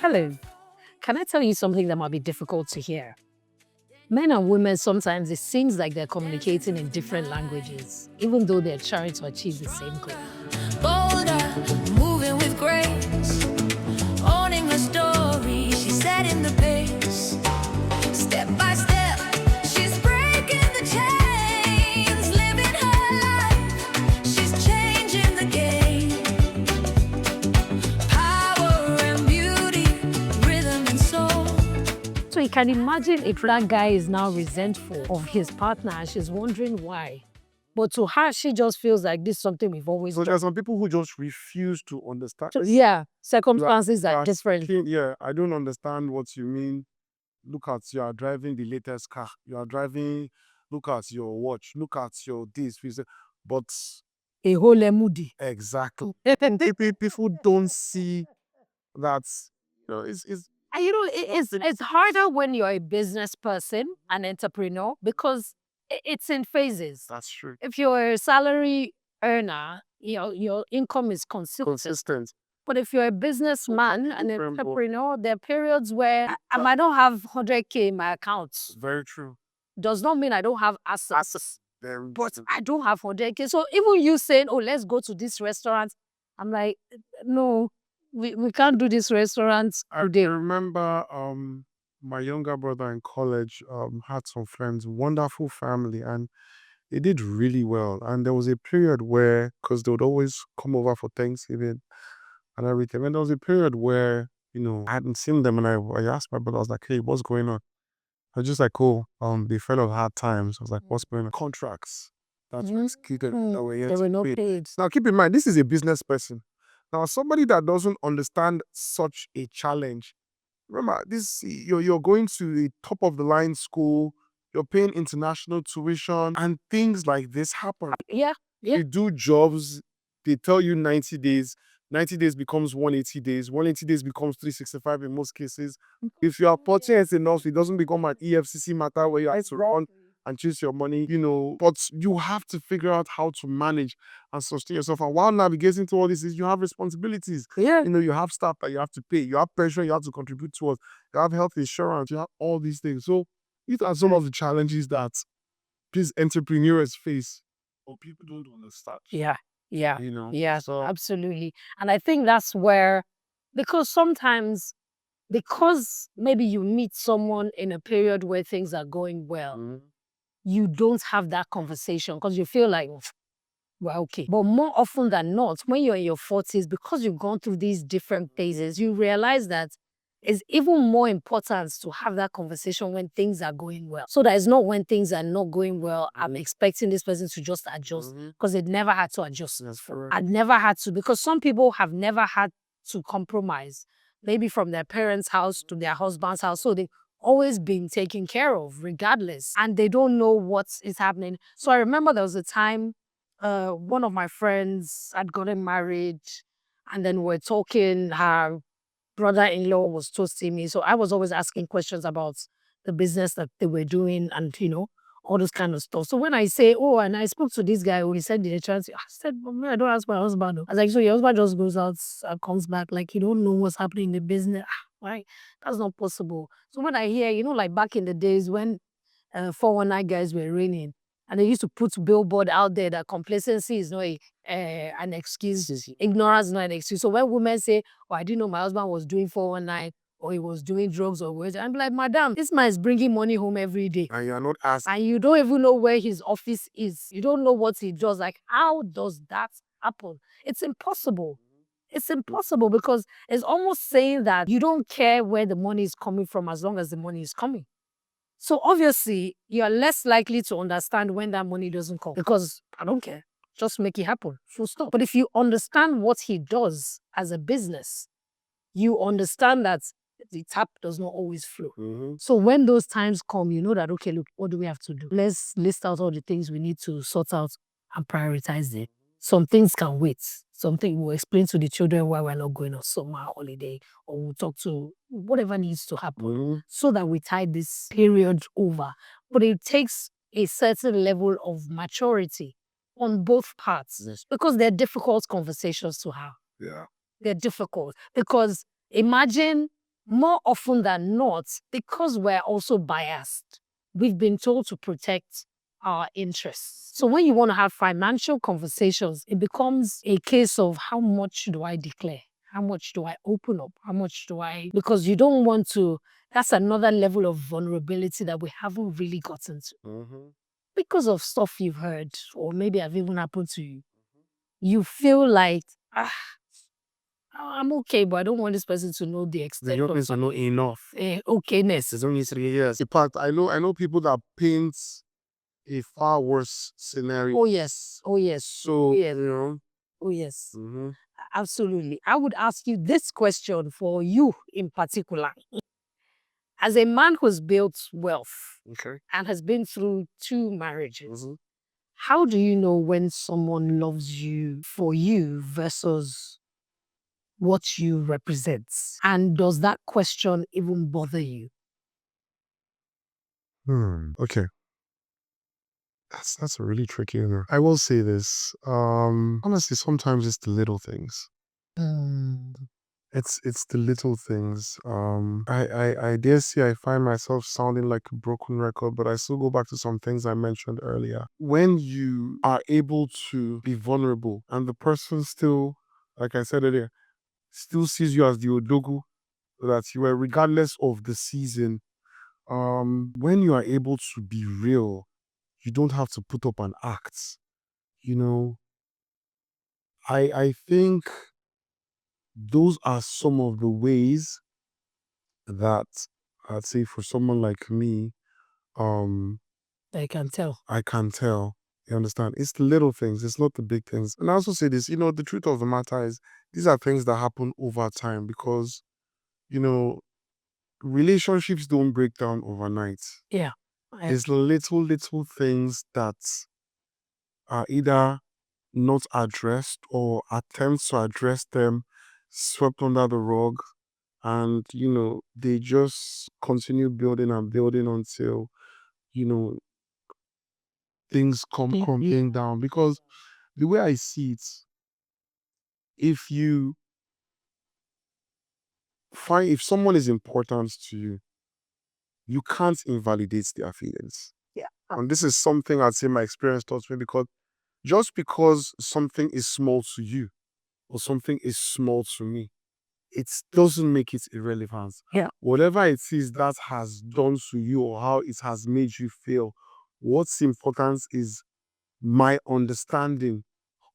Hello. Can I tell you something that might be difficult to hear? Men and women, sometimes it seems like they're communicating in different languages, even though they're trying to achieve the same goal. Bolder, moving with grace, owning her story, she's setting the pace. Step by step, she's breaking the chains, living her life, she's changing the game. Power and beauty, rhythm and soul. So you can imagine if that guy is now resentful of his partner and she's wondering why. But to her, she just feels like this is something we've always So there done. are some people who just refuse to understand. So, yeah, circumstances You are different. Yeah, I don't understand what you mean. Look at, you are driving the latest car. You are driving, look at your watch. Look at your this. But A whole moody. exactly. People don't see that. It's And it's harder when you're a business person, an entrepreneur, because it's in phases. that's true. If you're a salary earner, your income is consistent. But if you're a businessman, an Different boat. entrepreneur, there are periods where I might not have 100K in my account. Very true. Does not mean I don't have assets, Very but true. I don't have 100K. So even you saying, oh, let's go to this restaurant, I'm like, no, we can't do this restaurant I today. remember my younger brother in college had some friends, wonderful family, and they did really well. And there was a period where, because they would always come over for Thanksgiving and everything, and there was a period where, I hadn't seen them, and I asked my brother, I was like, hey, what's going on? I was just like, oh, they fell on hard times. I was like, what's going on? Contracts that were executed that were yet They were to not pay. paid. Now, keep in mind, this is a business person. Now, somebody that doesn't understand such a challenge, remember, you're going to the top of the line school, you're paying international tuition, and things like this happen. Yeah. You do jobs, they tell you 90 days. 90 days becomes 180 days. 180 days becomes 365 in most cases. If you are fortunate enough, it doesn't become an EFCC matter where you have to run and chase your money, but you have to figure out how to manage and sustain yourself. And while navigating to all this, you have responsibilities. Yeah. You have stuff that you have to pay. You have pension you have to contribute towards. You have health insurance. You have all these things. So these are some of the challenges that these entrepreneurs face. Or people don't understand. Yeah. Yeah. Yeah, So absolutely. And I think that's where, because maybe you meet someone in a period where things are going well, you don't have that conversation because you feel like, well, okay. But more often than not, when you're in your 40s, because you've gone through these different phases, you realize that it's even more important to have that conversation when things are going well. So that it's not when things are not going well, I'm expecting this person to just adjust, because it never had to adjust. that's correct. I'd never had to, because some people have never had to compromise, maybe from their parents' house to their husband's house. So they've always been taken care of regardless, and they don't know what is happening. So I remember there was a time one of my friends had gotten married, and then we're talking, her brother-in-law was toasting me. So I was always asking questions about the business that they were doing and, all this kind of stuff. So when I say, oh, and I spoke to this guy who he said, did I said, I don't ask my husband. I was like, so your husband just goes out and comes back, like, you don't know what's happening in the business. Right? That's not possible. So when I hear, like back in the days when 419 guys were reigning, and they used to put billboard out there that complacency is not an excuse, ignorance is not an excuse. So when women say, oh, I didn't know my husband was doing 419, or he was doing drugs or whatever, I'm like, madam, this man is bringing money home every day. And you are not asking. And you don't even know where his office is. You don't know what he does. Like, how does that happen? It's impossible. It's impossible, because it's almost saying that you don't care where the money is coming from as long as the money is coming. So obviously, you're less likely to understand when that money doesn't come, because I don't care. Just make it happen. Full stop. But if you understand what he does as a business, you understand that the tap does not always flow. So when those times come, you know that, okay, look, what do we have to do? Let's list out all the things we need to sort out and prioritize them. Some things can wait. Something we'll explain to the children why we're not going on summer holiday, or we'll talk to whatever needs to happen so that we tide this period over. But it takes a certain level of maturity on both parts, because they're difficult conversations to have. Yeah. They're difficult because imagine more often than not, because we're also biased, we've been told to protect our interests. So when you want to have financial conversations, it becomes a case of how much do I declare? How much do I open up? How much do I? Because you don't want to, that's another level of vulnerability that we haven't really gotten to. Because of stuff you've heard, or maybe have even happened to you. You feel like, I'm okay, but I don't want this person to know the extent Your of friends are not enough. okayness. It's only 3 years. In fact, I know people that paint a far worse scenario. Oh yes, oh yes, So, yes. you know. Oh yes, absolutely. I would ask you this question for you in particular. As a man who's built wealth Okay. and has been through 2 marriages, how do you know when someone loves you for you versus what you represent? And does that question even bother you? Okay. That's a really tricky one. I will say this. Honestly, sometimes it's the little things. It's the little things. I dare say I find myself sounding like a broken record, but I still go back to some things I mentioned earlier. When you are able to be vulnerable and the person still, like I said earlier, still sees you as the odogu that you are, regardless of the season. When you are able to be real, you don't have to put up an act. You know, I think those are some of the ways that I'd say for someone like me, I can tell. I can tell. You understand? It's the little things, it's not the big things. And I also say this, the truth of the matter is these are things that happen over time because, you know, relationships don't break down overnight. Yeah. It's little things that are either not addressed or attempts to address them swept under the rug, and they just continue building and building until things come crumbling down. Because the way I see it, if someone is important to you, you can't invalidate their feelings. Yeah. And this is something I'd say my experience taught me, because just because something is small to you or something is small to me, it doesn't make it irrelevant. Yeah. Whatever it is that has done to you or how it has made you feel, what's important is my understanding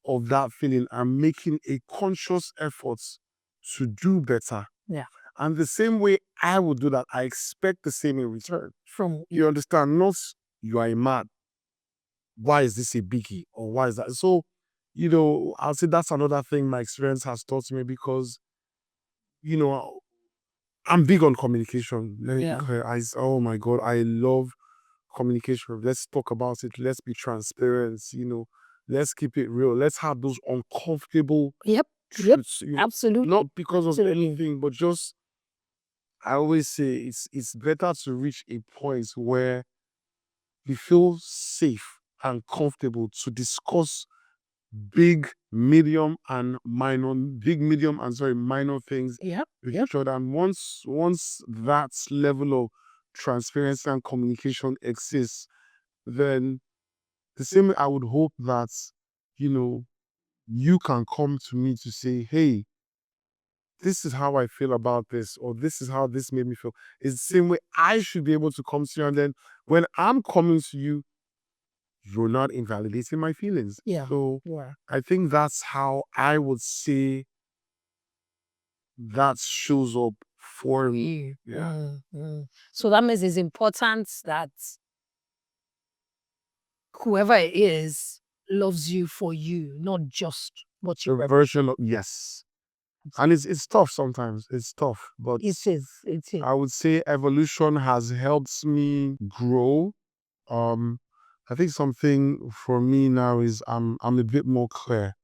of that feeling and making a conscious effort to do better. Yeah. And the same way I would do that, I expect the same in return. From You understand? Not you are a man. Why is this a biggie? Or why is that? So, I'll say that's another thing my experience has taught me, because, I'm big on communication. Let me be Yeah. clear. Oh my God, I love communication. Let's talk about it. Let's be transparent. Let's keep it real. Let's have those uncomfortable Yep. truths. Absolutely. Not because of Absolutely. anything, but just, I always say it's better to reach a point where you feel safe and comfortable to discuss big, medium, and minor things Yep. with each other. And once that level of transparency and communication exists, then the same way I would hope that, you can come to me to say, hey, this is how I feel about this, or this is how this made me feel. It's the same way I should be able to come to you. And then when I'm coming to you, you're not invalidating my feelings. Yeah. So Yeah. I think that's how I would say that shows up for me. Yeah. So that means it's important that whoever it is loves you for you, not just what you The represent. version of, yes. And it's tough sometimes. It's tough. But It is. It is. I would say evolution has helped me grow. I think something for me now is I'm a bit more clear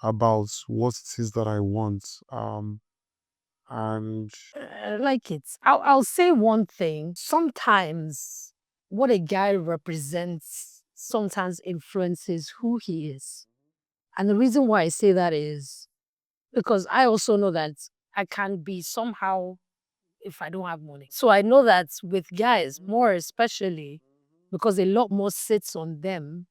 about what it is that I want. And I like it. I'll say one thing. Sometimes what a guy represents sometimes influences who he is. And the reason why I say that is because I also know that I can be somehow if I don't have money. So I know that with guys, more especially, because a lot more sits on them,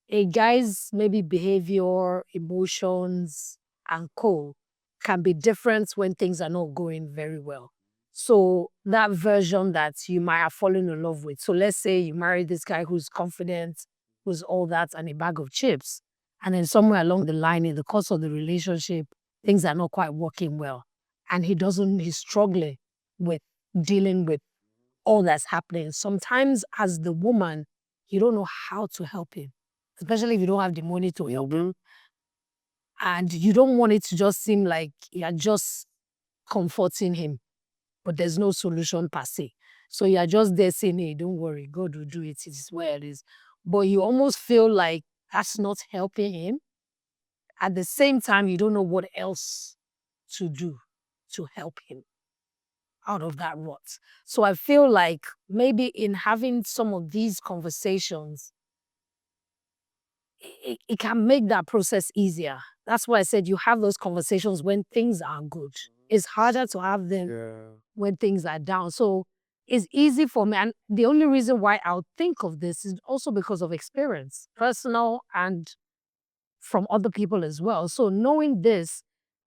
a guy's maybe behavior, emotions, and co can be different when things are not going very well. So that version that you might have fallen in love with. So let's say you marry this guy who's confident, who's all that, and a bag of chips. And then somewhere along the line, in the course of the relationship, things are not quite working well. And he's struggling with dealing with all that's happening. Sometimes as the woman, you don't know how to help him, especially if you don't have the money to help him. And you don't want it to just seem like you're just comforting him, but there's no solution per se. So you're just there saying, hey, don't worry, God will do it. It is where it is. But you almost feel like that's not helping him. At the same time, you don't know what else to do to help him out of that rut. So I feel like maybe in having some of these conversations, it can make that process easier. That's why I said you have those conversations when things are good. It's harder to have them when things are down. So it's easy for me. And the only reason why I'll think of this is also because of experience, personal and from other people as well. So knowing this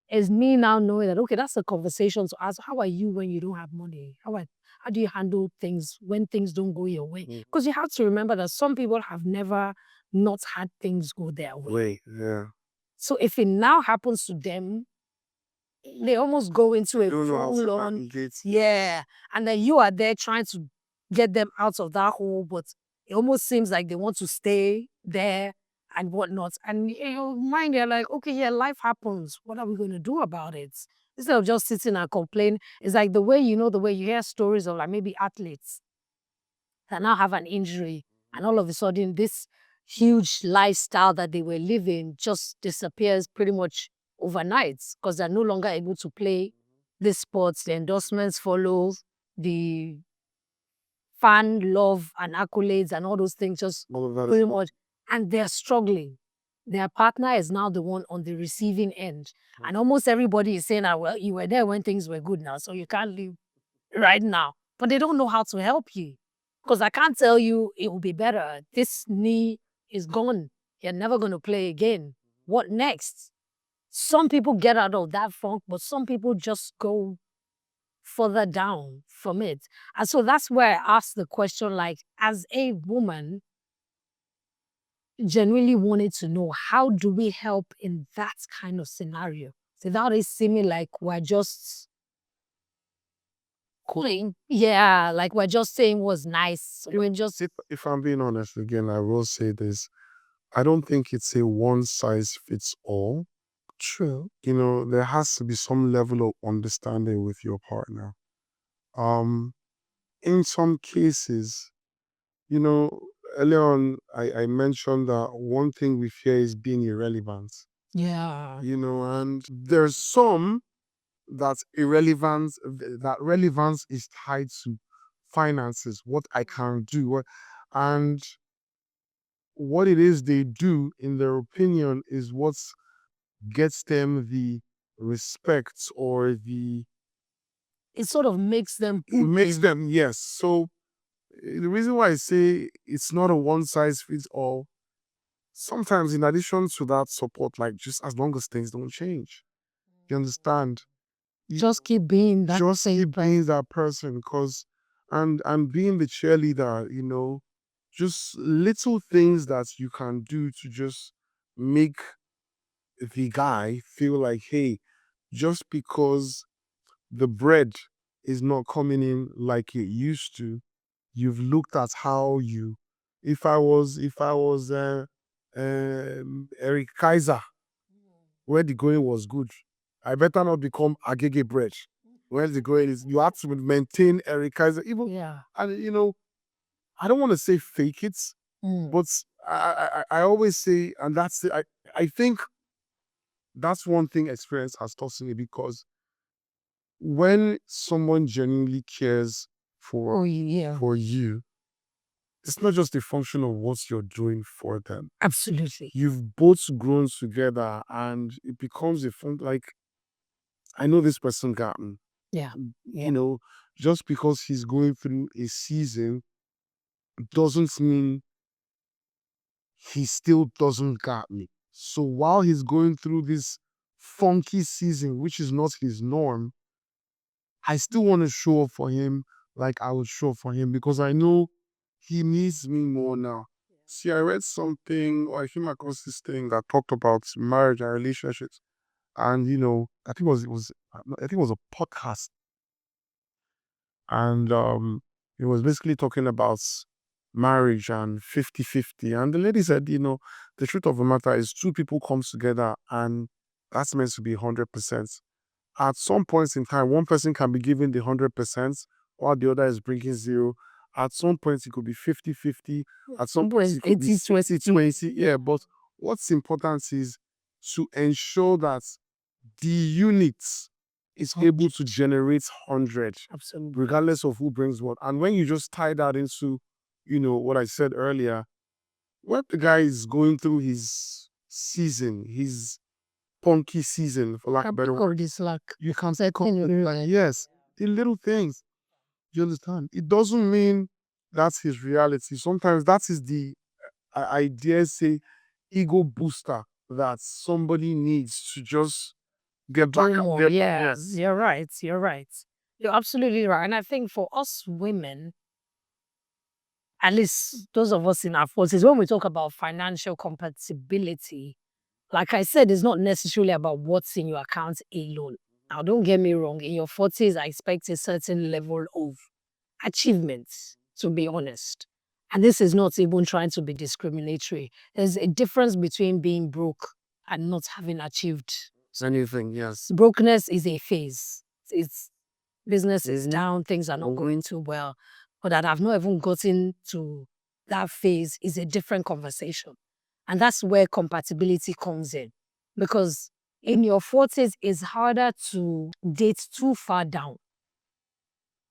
is me now knowing that, okay, that's a conversation to ask, how are you when you don't have money? How do you handle things when things don't go your way? Because you have to remember that some people have never not had things go their way. Yeah. So if it now happens to them, they almost go into a Don't know how to full on, navigate. yeah. And then you are there trying to get them out of that hole, but it almost seems like they want to stay there and whatnot. And in your mind, you're like, okay, yeah, life happens. What are we going to do about it? Instead of just sitting and complain, it's like the way you hear stories of like maybe athletes that now have an injury and all of a sudden this huge lifestyle that they were living just disappears pretty much overnight because they're no longer able to play this sports. The endorsements follow, the fan love and accolades and all those things just All of that pretty is much, and they're struggling. Their partner is now the one on the receiving end. And almost everybody is saying, well, you were there when things were good now, so you can't leave right now. But they don't know how to help you. Because I can't tell you it will be better. This knee is gone. You're never going to play again. What next? Some people get out of that funk, but some people just go further down from it. And so that's where I asked the question, like, as a woman, genuinely wanted to know, how do we help in that kind of scenario? Without it seeming like we're just cooling. Yeah, like we're just saying was nice. We're just if I'm being honest again, I will say this. I don't think it's a one size fits all. true. There has to be some level of understanding with your partner. In some cases, you know, earlier on, I mentioned that one thing we fear is being irrelevant. Yeah. And there's some that relevance is tied to finances, what I can do, and what it is they do, in their opinion, is what gets them the respect or It sort of makes them makes them, yes. So the reason why I say it's not a one size fits all, sometimes in addition to that support, like just as long as things don't change, you understand? just keep being that Just same keep being that person, cause and being the cheerleader, just little things that you can do to just make the guy feel like, hey, just because the bread is not coming in like it used to, you've looked at how you. If I was Eric Kaiser, where the going was good, I better not become Agege bread. Where the going is, you have to maintain Eric Kaiser. Even yeah. and I don't want to say fake it, but I always say, and that's it. I think that's one thing experience has taught me, because when someone genuinely cares Oh yeah. for you, it's not just a function of what you're doing for them. Absolutely. You've both grown together, and it becomes a fun. Like, I know this person got me. Yeah. You know, just because he's going through a season doesn't mean he still doesn't got me. So while he's going through this funky season, which is not his norm, I still want to show up for him like I would show up for him because I know he needs me more now. See, I read something or I came across this thing that talked about marriage and relationships. And I think it was a podcast. And it was basically talking about marriage and 50-50. And the lady said, the truth of the matter is two people comes together and that's meant to be 100%. At some points in time, one person can be giving the 100% while the other is bringing zero. At some points, it could be 50-50. At some points, it could be 60-20. Yeah, but what's important is to ensure that the unit is able to generate 100, Absolutely. regardless of who brings what. And when you just tie that into, what I said earlier, when the guy is going through his season, his punky season, for lack of a better word, This luck. you can say, yes, the little things. You understand? It doesn't mean that's his reality. Sometimes that is the, I dare say, ego booster that somebody needs to just get back Do up more. there. Yes, you're right. You're right. You're absolutely right. And I think for us women, at least those of us in our 40s, when we talk about financial compatibility, like I said, it's not necessarily about what's in your account alone. Now, don't get me wrong. In your 40s, I expect a certain level of achievements, to be honest. And this is not even trying to be discriminatory. There's a difference between being broke and not having achieved Anything, yes. brokenness is a phase. It's business is down, things are not going too well. But that I've not even gotten to that phase is a different conversation. And that's where compatibility comes in. Because in your 40s, it's harder to date too far down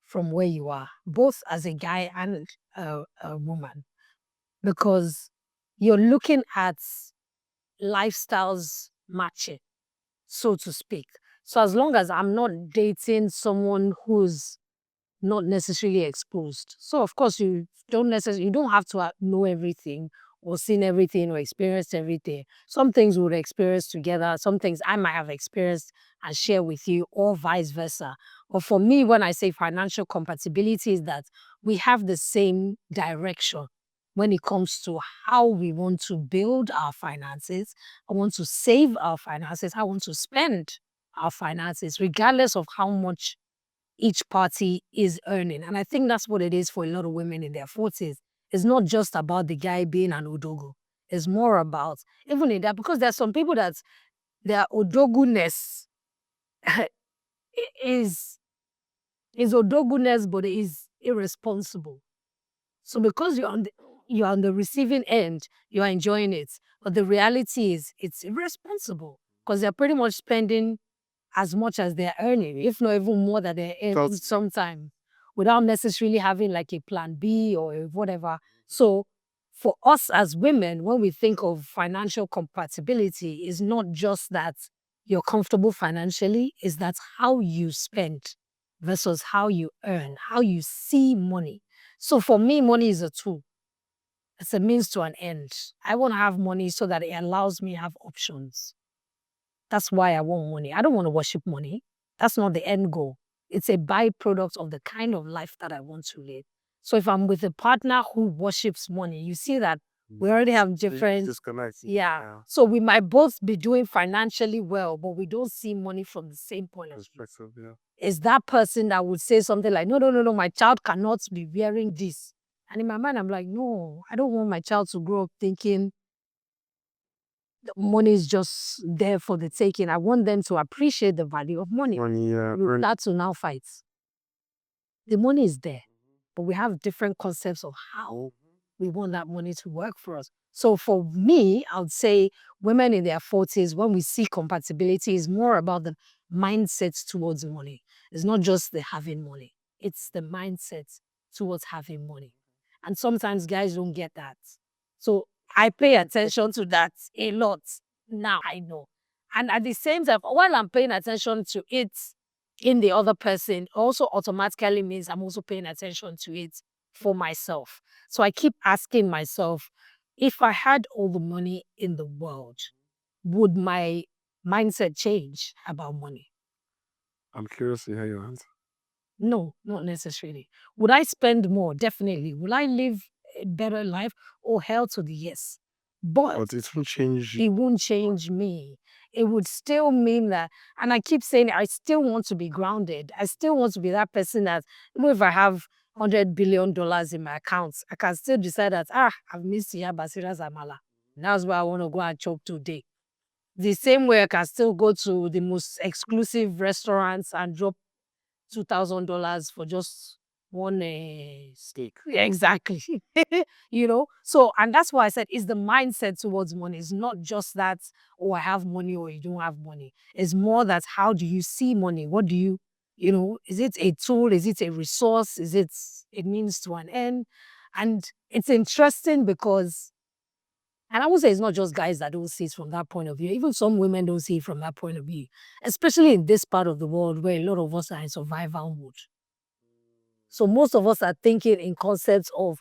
from where you are, both as a guy and a woman. Because you're looking at lifestyles matching, so to speak. So as long as I'm not dating someone who's not necessarily exposed. So of course you don't have to know everything or seen everything or experienced everything. Some things we'll experience together, some things I might have experienced and share with you, or vice versa. But for me, when I say financial compatibility, is that we have the same direction when it comes to how we want to build our finances. I want to save our finances. I want to spend our finances, regardless of how much each party is earning. And I think that's what it is for a lot of women in their 40s. It's not just about the guy being an odogo. It's more about, even in that, because there's some people that their odoguness is, is odoguness, but it is irresponsible. So because you're on the receiving end, you are enjoying it. But the reality is it's irresponsible because they're pretty much spending as much as they're earning, if not even more than they're earning sometimes, without necessarily having like a plan B or whatever. So for us as women, when we think of financial compatibility, is not just that you're comfortable financially, is that how you spend versus how you earn, how you see money. So for me, money is a tool. It's a means to an end. I want to have money so that it allows me to have options. That's why I want money. I don't want to worship money. That's not the end goal. It's a byproduct of the kind of life that I want to live. So if I'm with a partner who worships money, you see that we already have different disconnects. Yeah. So we might both be doing financially well, but we don't see money from the same point of view. Perspective, yeah. Is that person that would say something like, no, no, no, no, my child cannot be wearing this. And in my mind, I'm like, no, I don't want my child to grow up thinking money is just there for the taking. I want them to appreciate the value of money. That's to now fight. The money is there, but we have different concepts of how we want that money to work for us. So for me, I would say women in their 40s, when we see compatibility, is more about the mindset towards money. It's not just the having money. It's the mindset towards having money. And sometimes guys don't get that. So I pay attention to that a lot. Now I know. And at the same time, while I'm paying attention to it in the other person also automatically means I'm also paying attention to it for myself. So I keep asking myself, if I had all the money in the world, would my mindset change about money? I'm curious to hear your answer. No, not necessarily. Would I spend more? Definitely. Will I live a better life? Oh, hell to the yes. But But it will change. it won't change me. It would still mean that, and I keep saying, I still want to be grounded. I still want to be that person that, even if I have $100 billion in my accounts, I can still decide that, I've missed Iya Basira's Amala. That's where I want to go and chop today. The same way I can still go to the most exclusive restaurants and drop $2,000 for just one steak. Yeah, exactly. So, and that's why I said it's the mindset towards money. It's not just that, oh, I have money or you don't have money. It's more that how do you see money? What do is it a tool? Is it a resource? Is it a means to an end? And it's interesting because, and I would say it's not just guys that don't see it from that point of view. Even some women don't see it from that point of view, especially in this part of the world where a lot of us are in survival mode. So most of us are thinking in concepts of,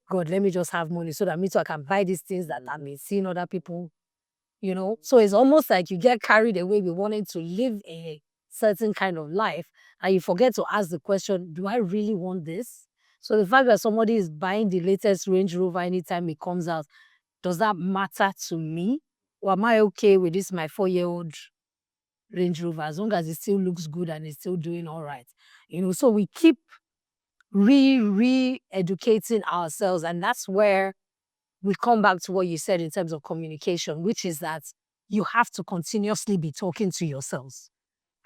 God, let me just have money so that me too I can buy these things that I'm seeing other people. So it's almost like you get carried away with wanting to live a certain kind of life and you forget to ask the question, do I really want this? So the fact that somebody is buying the latest Range Rover anytime it comes out, does that matter to me? Or am I okay with this, my 4-year-old Range Rover, as long as it still looks good and it's still doing all right? So we keep re-educating ourselves. And that's where we come back to what you said in terms of communication, which is that you have to continuously be talking to yourselves.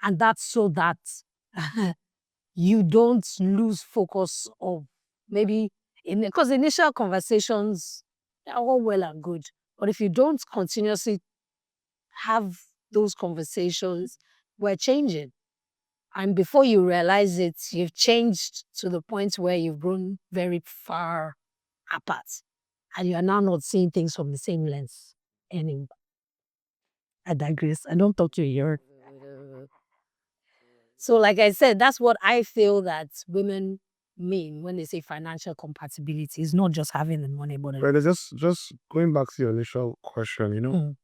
And that's so that you don't lose focus of maybe, because initial conversations are all well and good. But if you don't continuously have those conversations, we're changing. And before you realize it, you've changed to the point where you've grown very far apart. And you are now not seeing things from the same lens anymore. I digress. I don't talk to you. So, like I said, that's what I feel that women mean when they say financial compatibility. It's not just having the money, but But just going back to your initial question, Mm.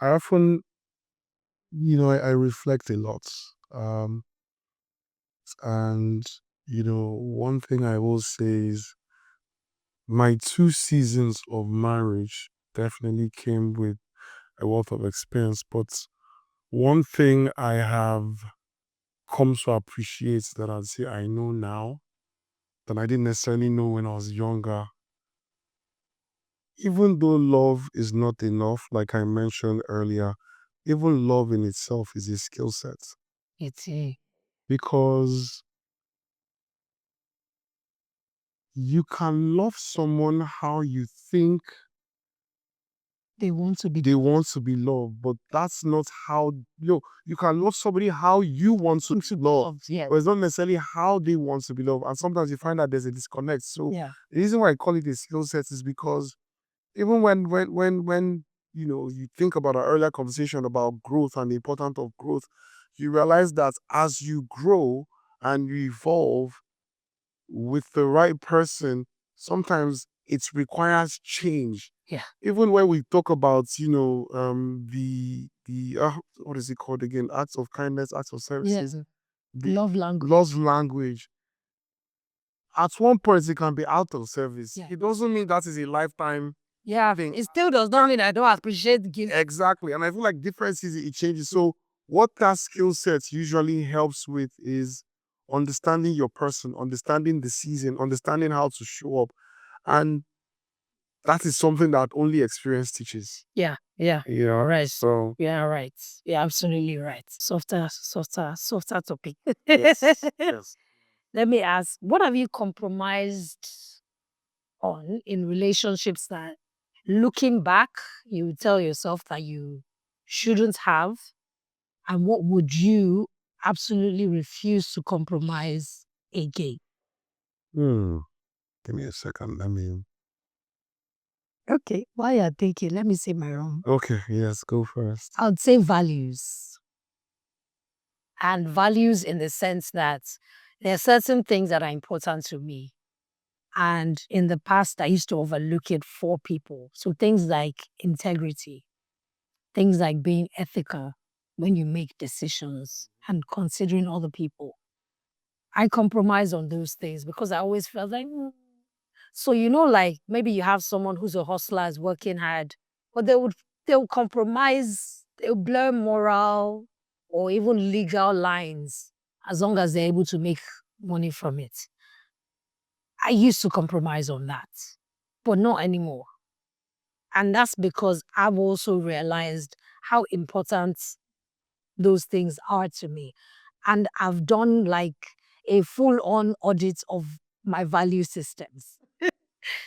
I often, I reflect a lot. And, one thing I will say is my 2 seasons of marriage definitely came with a wealth of experience. But one thing I have come to appreciate that I'd say I know now that I didn't necessarily know when I was younger, even though love is not enough, like I mentioned earlier, even love in itself is a skill set. It's Because you can love someone how you think they want to be they want to be loved, but that's not how you can love somebody how you want to be loved. Yes. But it's not necessarily how they want to be loved. And sometimes you find that there's a disconnect. So Yeah. the reason why I call it a skill set is because even when you think about our earlier conversation about growth and the importance of growth, you realize that as you grow and you evolve with the right person, sometimes it requires change. Yeah. Even when we talk about the what is it called again, acts of kindness, acts of service, Yes. the Love language. love language, at one point it can be out of service. Yeah. It doesn't mean that is a lifetime Yeah. thing. It still does not mean I don't appreciate gifts. Exactly. And I feel like differences, it changes. So what that skill set usually helps with is understanding your person, understanding the season, understanding how to show up. And that is something that only experience teaches. Yeah. Yeah. Yeah. Right. So Yeah, right. Yeah, absolutely right. Softer topic. yes. Let me ask, what have you compromised on in relationships that, looking back, you would tell yourself that you shouldn't have? And what would you absolutely refuse to compromise again? Give me a second. Let me. Okay, while you're thinking, let me say my own. Okay. Yes. Go first. I would say values. and values in the sense that there are certain things that are important to me. And in the past, I used to overlook it for people. So things like integrity, things like being ethical when you make decisions and considering other people. I compromise on those things because I always felt like, So, like maybe you have someone who's a hustler, is working hard, but they'll compromise, they'll blur moral or even legal lines as long as they're able to make money from it. I used to compromise on that, but not anymore. And that's because I've also realized how important those things are to me. And I've done like a full-on audit of my value systems.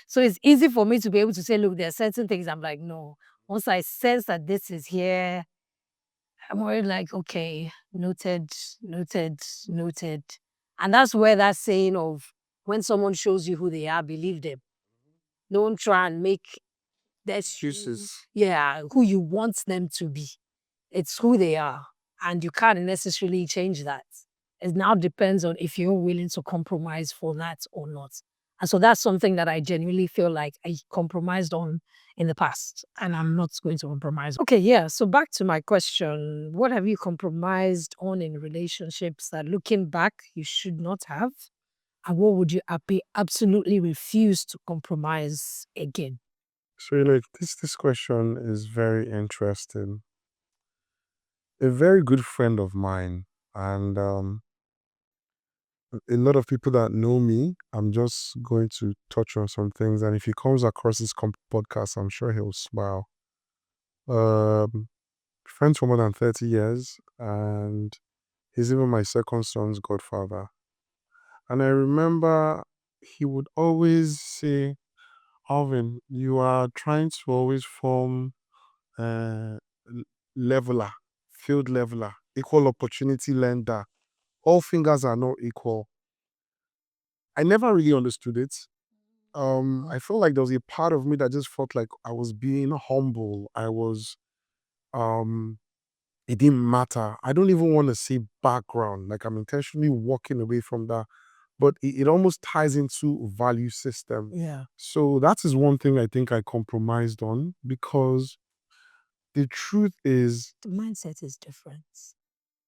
So it's easy for me to be able to say, look, there are certain things I'm like, no. Once I sense that this is here, I'm already like, okay, noted, noted, noted. And that's where that saying of when someone shows you who they are, believe them. Don't try and make the Excuses. who you want them to be. It's who they are. And you can't necessarily change that. It now depends on if you're willing to compromise for that or not. And so that's something that I genuinely feel like I compromised on in the past, and I'm not going to compromise. Okay, yeah. So back to my question. What have you compromised on in relationships that looking back you should not have? And what would you absolutely refuse to compromise again? So this question is very interesting. A very good friend of mine, and a lot of people that know me, I'm just going to touch on some things. And if he comes across this podcast, I'm sure he'll smile. Friends for more than 30 years, and he's even my second son's godfather. And I remember he would always say, Alvin, you are trying to always form uh, leveler, field leveler, equal opportunity lender. All fingers are not equal. I never really understood it. I felt like there was a part of me that just felt like I was being humble. Um, it didn't matter. I don't even want to say background. Like I'm intentionally walking away from that. But it almost ties into value system. Yeah. So that is one thing I think I compromised on because the truth is, The mindset is different.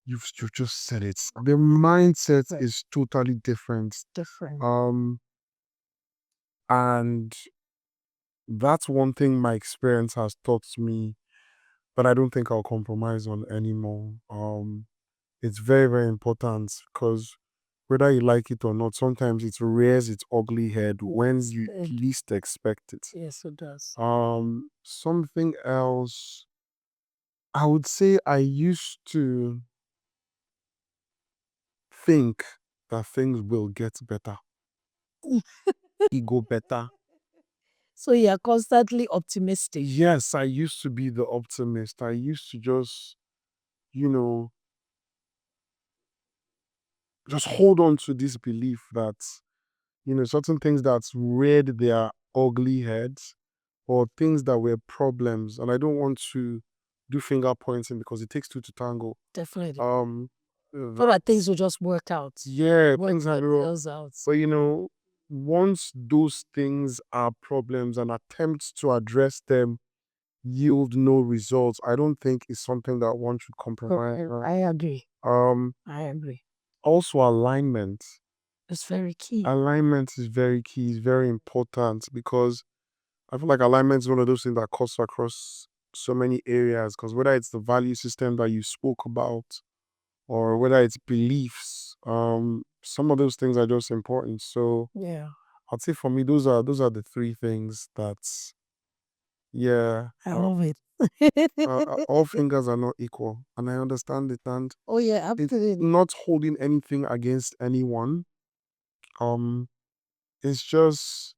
you've just said it. The mindset Right. is totally different. Different. And that's one thing my experience has taught me, but I don't think I'll compromise on anymore. It's very, very important because whether you like it or not, sometimes it rears its ugly head when you least expect it. Yes, it does. Something else, I would say I used to think that things will get better. It go better. So you're constantly optimistic. Yes, I used to be the optimist. I used to just, you know, just hold on to this belief that, certain things that reared their ugly heads or things that were problems. And I don't want to do finger pointing because it takes two to tango. Definitely. Um, So that things will just work out. yeah, Work things are themselves out. But once those things are problems and attempts to address them yield no results, I don't think it's something that one should compromise. I agree. Um, I agree. Also alignment. It's very key. Alignment is very key, is very important because I feel like alignment is one of those things that cuts across so many areas. Because whether it's the value system that you spoke about, or whether it's beliefs, some of those things are just important. So Yeah. I'd say for me, those are the three things that's yeah. I love it. All fingers are not equal, and I understand it. And Oh yeah, it's absolutely. not holding anything against anyone. Um, it's just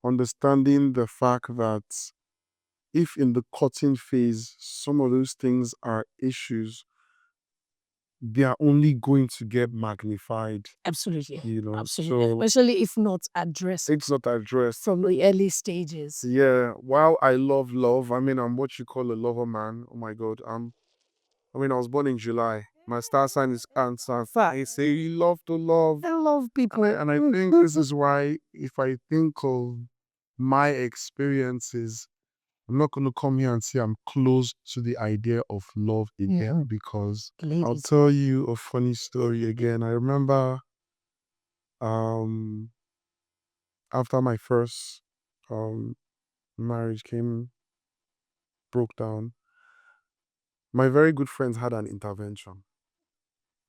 understanding the fact that if in the cutting phase some of those things are issues, they are only going to get magnified. Absolutely. Absolutely. So Especially if not addressed it's not addressed. from the early stages. Yeah, while I love love, I mean, I'm what you call a lover man. Oh my God, I was born in July. My star sign is Cancer. I say you love to love. I love people. And I think this is why, if I think of my experiences, I'm not going to come here and say I'm close to the idea of love again because I'll Ladies. tell you a funny story again. I remember um, after my first marriage broke down, my very good friends had an intervention.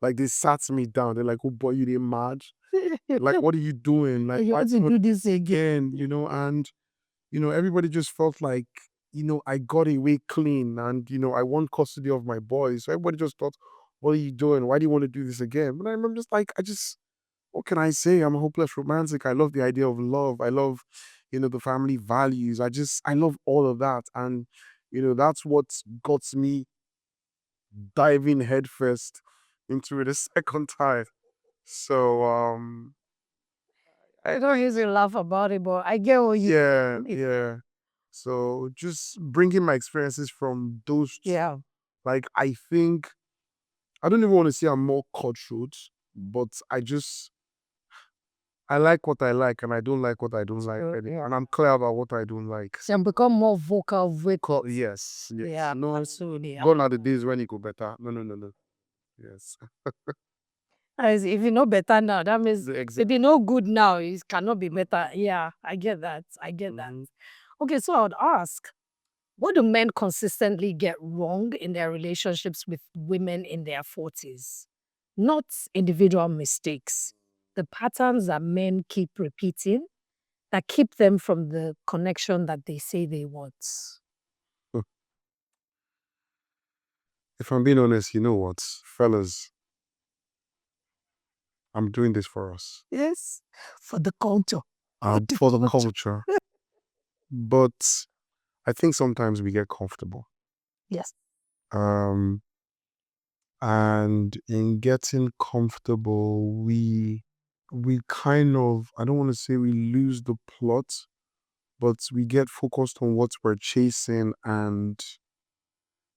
Like they sat me down. They're like, "Oh boy, you didn't mad? Like, what are you doing? Like, You why want to not do this again? again?" And everybody just felt like, I got away clean and, I want custody of my boys. So everybody just thought, what are you doing? Why do you want to do this again? But I'm just like, what can I say? I'm a hopeless romantic. I love the idea of love. I love, the family values. I love all of that. And, that's what got me diving headfirst into it a second time. So, I don't usually laugh about it, but I get what you. yeah. So just bringing my experiences from those two, Yeah. like I think I don't even want to say I'm more cutthroat, but I like what I like and I don't like what I don't like. Yeah. And I'm clear about what I don't like. So I'm become more vocal with. Yes. Yeah, No, absolutely. gone are the days when it go better. No. Yes. If you know better now, that means if you know good now, it cannot be better. Yeah, I get that. I get that. Okay, so I would ask, what do men consistently get wrong in their relationships with women in their 40s? Not individual mistakes. The patterns that men keep repeating that keep them from the connection that they say they want. If I'm being honest, you know what, fellas, I'm doing this for us. Yes, for the culture. For the culture. But I think sometimes we get comfortable. Yes. Um, and in getting comfortable, we kind of, I don't want to say we lose the plot, but we get focused on what we're chasing and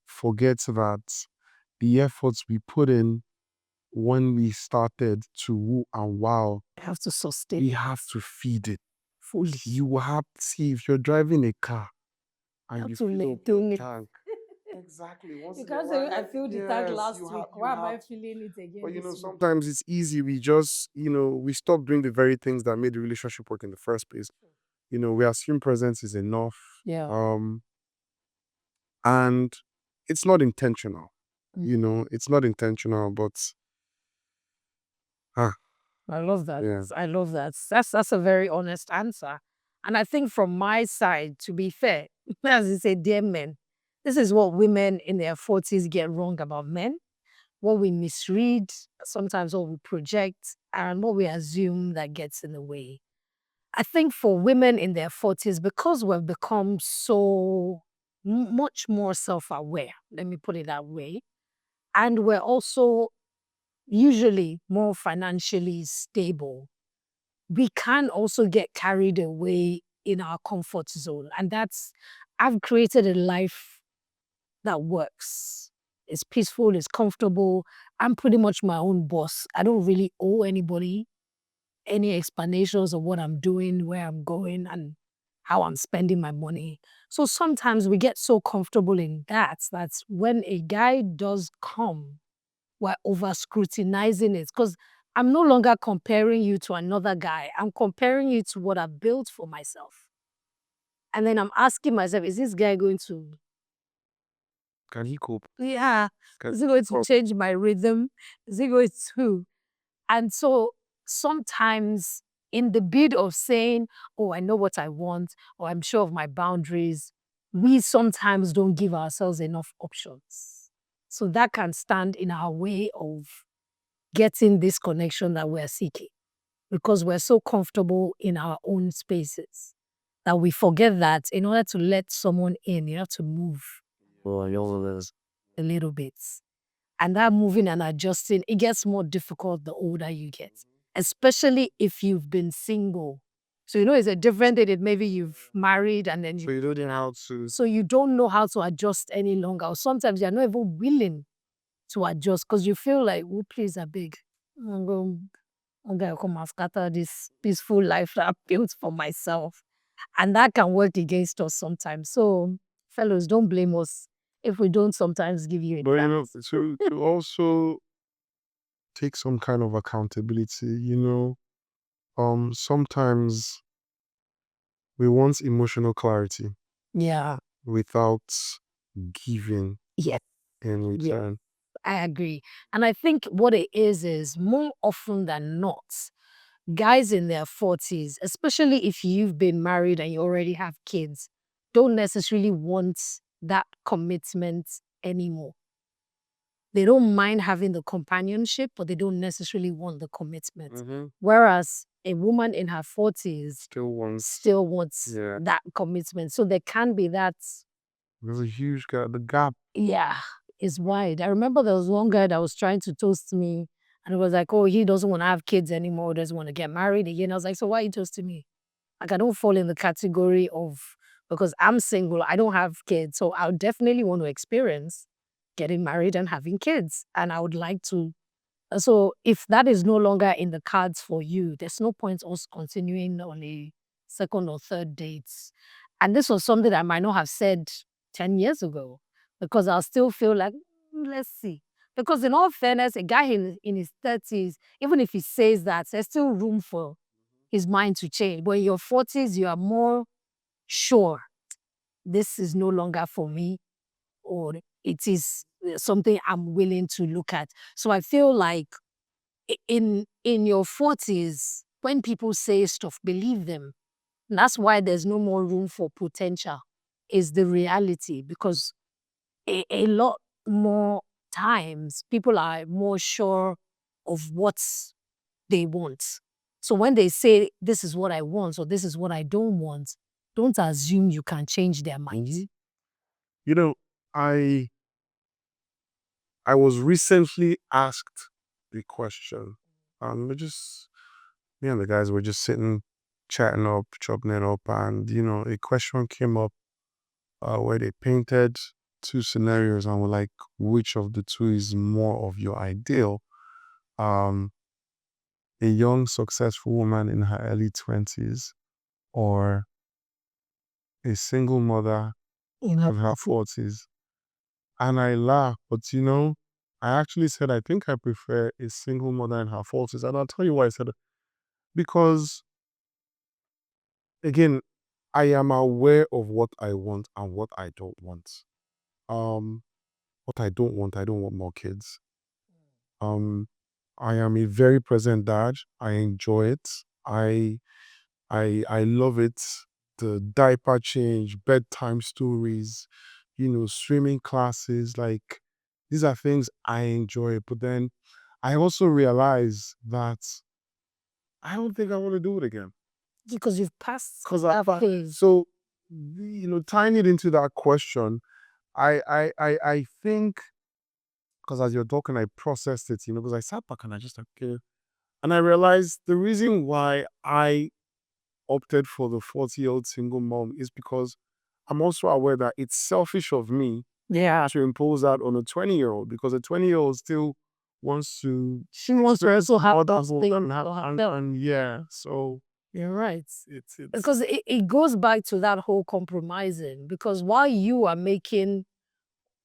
forget that the efforts we put in when we started to woo and wow, You have to sustain. we have to feed it fully. You have to see if you're driving a car and have you to fill up maintain your it. tank. Exactly. Once You in a can't say while, I like, filled the tank yes, last you week. have, Why am I filling it again but this week? sometimes it's easy. We just, we stop doing the very things that made the relationship work in the first place. We assume presence is enough. Yeah. And it's not intentional. It's not intentional, but ah, I love that. yeah. I love that. That's a very honest answer. And I think from my side, to be fair, as you say, dear men, this is what women in their 40s get wrong about men, what we misread, sometimes what we project, and what we assume that gets in the way. I think for women in their 40s, because we've become so much more self-aware, let me put it that way, and we're also usually more financially stable, we can also get carried away in our comfort zone. And I've created a life that works. It's peaceful, it's comfortable. I'm pretty much my own boss. I don't really owe anybody any explanations of what I'm doing, where I'm going, and how I'm spending my money. So sometimes we get so comfortable in that when a guy does come, we're over scrutinizing it. Because I'm no longer comparing you to another guy. I'm comparing you to what I've built for myself. And then I'm asking myself, is this guy going to, Can he cope? yeah, Can is he going to cope? change my rhythm? Is he going to? And so sometimes in the bid of saying, oh, I know what I want, or I'm sure of my boundaries, we sometimes don't give ourselves enough options. So that can stand in our way of getting this connection that we're seeking, because we're so comfortable in our own spaces that we forget that in order to let someone in, you have to move a little bit. And that moving and adjusting, it gets more difficult the older you get, especially if you've been single. So, it's a different thing if maybe you've married and then So you don't know how to. so you don't know how to adjust any longer. Or sometimes you're not even willing to adjust because you feel like, oh, please, I beg. I'm going to come and scatter this peaceful life that I've built for myself. And that can work against us sometimes. So, fellows, don't blame us if we don't sometimes give you a But chance. so to also take some kind of accountability, sometimes we want emotional clarity Yeah. without giving Yes. in Yeah. return. I agree. And I think what it is more often than not, guys in their 40s, especially if you've been married and you already have kids, don't necessarily want that commitment anymore. They don't mind having the companionship, but they don't necessarily want the commitment. Whereas a woman in her 40s still wants Yeah. that commitment. So there can be that, There's a huge gap. The gap. yeah, is wide. I remember there was one guy that was trying to toast me and it was like, oh, he doesn't want to have kids anymore, doesn't want to get married again. I was like, so why are you toasting me? Like, I don't fall in the category of, because I'm single, I don't have kids. So I would definitely want to experience getting married and having kids. And I would like to. So if that is no longer in the cards for you, there's no point us continuing on a second or third dates. And this was something that I might not have said 10 years ago because I'll still feel like, let's see. Because in all fairness, a guy in his 30s, even if he says that, there's still room for his mind to change. But in your 40s, you are more sure this is no longer for me or it is something I'm willing to look at. So I feel like in your 40s, when people say stuff, believe them. And that's why there's no more room for potential, is the reality. Because a lot more times, people are more sure of what they want. So when they say, this is what I want or this is what I don't want, don't assume you can change their mind. You know, I was recently asked the question. Me and the guys were just sitting, chatting up, chopping it up, and a question came up where they painted two scenarios and were like, which of the two is more of your ideal? Um, a young, successful woman in her early 20s or a single mother in her 40s. And I laughed, but I actually said, I think I prefer a single mother in her 40s. And I'll tell you why I said it. Because, again, I am aware of what I want and what I don't want. What I don't want more kids. I am a very present dad. I enjoy it. I love it. The diaper change, bedtime stories, swimming classes, like these are things I enjoy. But then I also realize that I don't think I want to do it again. Because you've passed Because that phase. so tying it into that question, I think because as you're talking, I processed it, because I sat back and I just like, okay. And I realized the reason why I opted for the 40-year-old single mom is because I'm also aware that it's selfish of me Yeah. to impose that on a 20-year-old because a 20-year-old still wants to She wants to also have others those things and, for herself. and yeah, so You're right. it's Because it goes back to that whole compromising. Because while you are making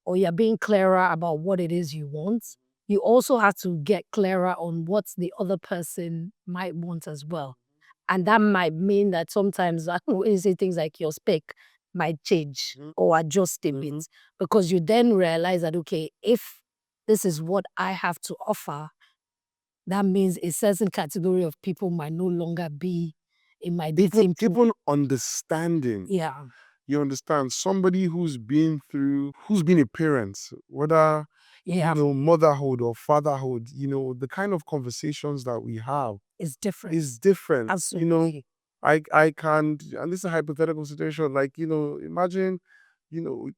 or you're being clearer about what it is you want, you also have to get clearer on what the other person might want as well. And that might mean that sometimes when you say things like your spec might change or adjust a bit because you then realize that, okay, if this is what I have to offer, that means a certain category of people might no longer be in my dating pool. even understanding. Yeah. You understand somebody who's been a parent, whether Yeah. motherhood or fatherhood, the kind of conversations that we have It's different. is different. Absolutely. I can, and this is a hypothetical situation, like, imagine,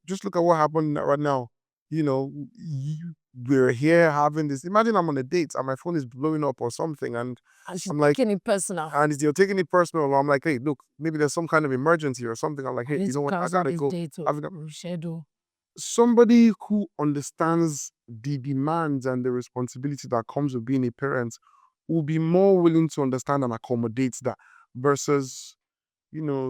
just look at what happened right now. We're here having this. Imagine I'm on a date and my phone is blowing up or something, and And she's I'm like, taking it personal. and you're taking it personal. I'm like, hey, look, maybe there's some kind of emergency or something. I'm like, hey, you know what? I gotta go. Date I've got- or schedule. somebody who understands the demands and the responsibility that comes with being a parent will be more willing to understand and accommodate that versus,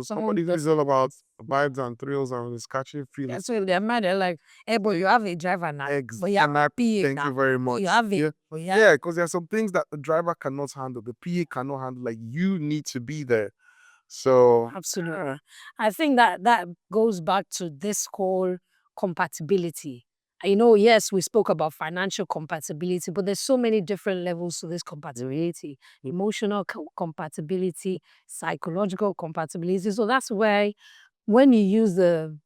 somebody who is all about vibes and thrills and is catching Yeah, feelings. so in their mind, they're like, hey, but you have a driver now. But you have a PA Thank now. you very much. You have it. Yeah. But Yeah, because there are some things that the driver cannot handle, the PA cannot handle. Like, you need to be there. So Absolutely. I think that goes back to this whole compatibility. Yes, we spoke about financial compatibility, but there's so many different levels to this compatibility. Emotional compatibility, psychological compatibility. So that's why when you use the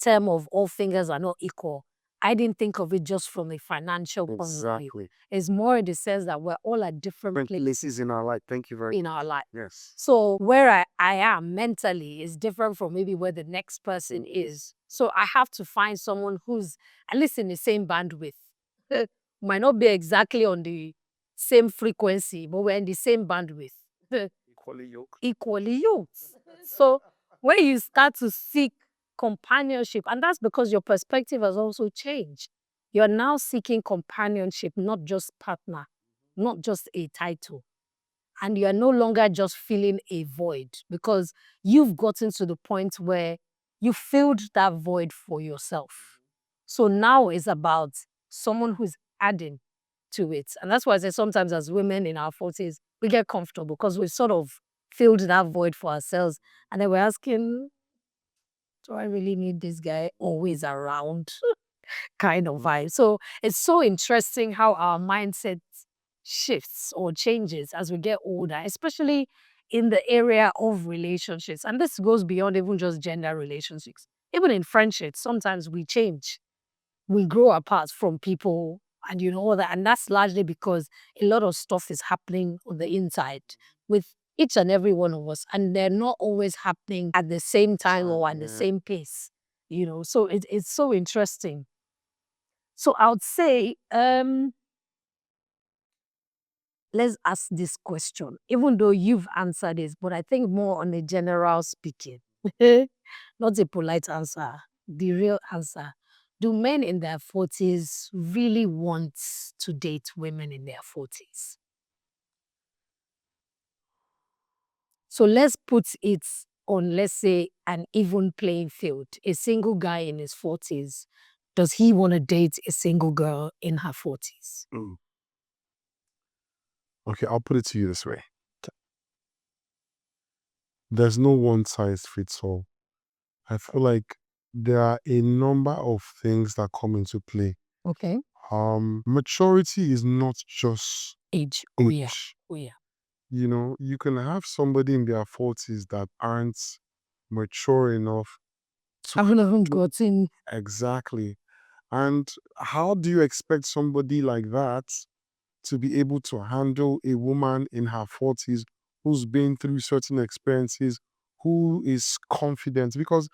term of all fingers are not equal, I didn't think of it just from a financial point of view. exactly. It's more in the sense that we're all at different Places in our life. Thank you very in our life. Yes. So where I am mentally is different from maybe where the next person is. So I have to find someone who's at least in the same bandwidth. Might not be exactly on the same frequency, but we're in the same bandwidth. Equally yoked. Equally yoked. So when you start to seek companionship, and that's because your perspective has also changed. You're now seeking companionship, not just partner, not just a title. And you are no longer just feeling a void because you've gotten to the point where you filled that void for yourself. So now it's about someone who's adding to it. And that's why I say sometimes as women in our 40s, we get comfortable because we've sort of filled that void for ourselves. And then we're asking, do I really need this guy always around? Kind of vibe. So it's so interesting how our mindset shifts or changes as we get older, especially in the area of relationships. And this goes beyond even just gender relationships. Even in friendships, sometimes we change. We grow apart from people and all that. And that's largely because a lot of stuff is happening on the inside with each and every one of us. And they're not always happening at the same time or at the same pace. So it's so interesting. So I would say, let's ask this question, even though you've answered this, but I think more on a general speaking, not a polite answer, the real answer. Do men in their 40s really want to date women in their 40s? So let's put it on, let's say, an even playing field. A single guy in his 40s, does he want to date a single girl in her 40s? Okay, I'll put it to you this way. There's no one size fits all. I feel like there are a number of things that come into play. Okay. Maturity is not just Age. Oh, yeah. age. Oh, yeah. You can have somebody in their 40s that aren't mature enough to Haven't gotten. exactly. And how do you expect somebody like that to be able to handle a woman in her 40s who's been through certain experiences, who is confident? Because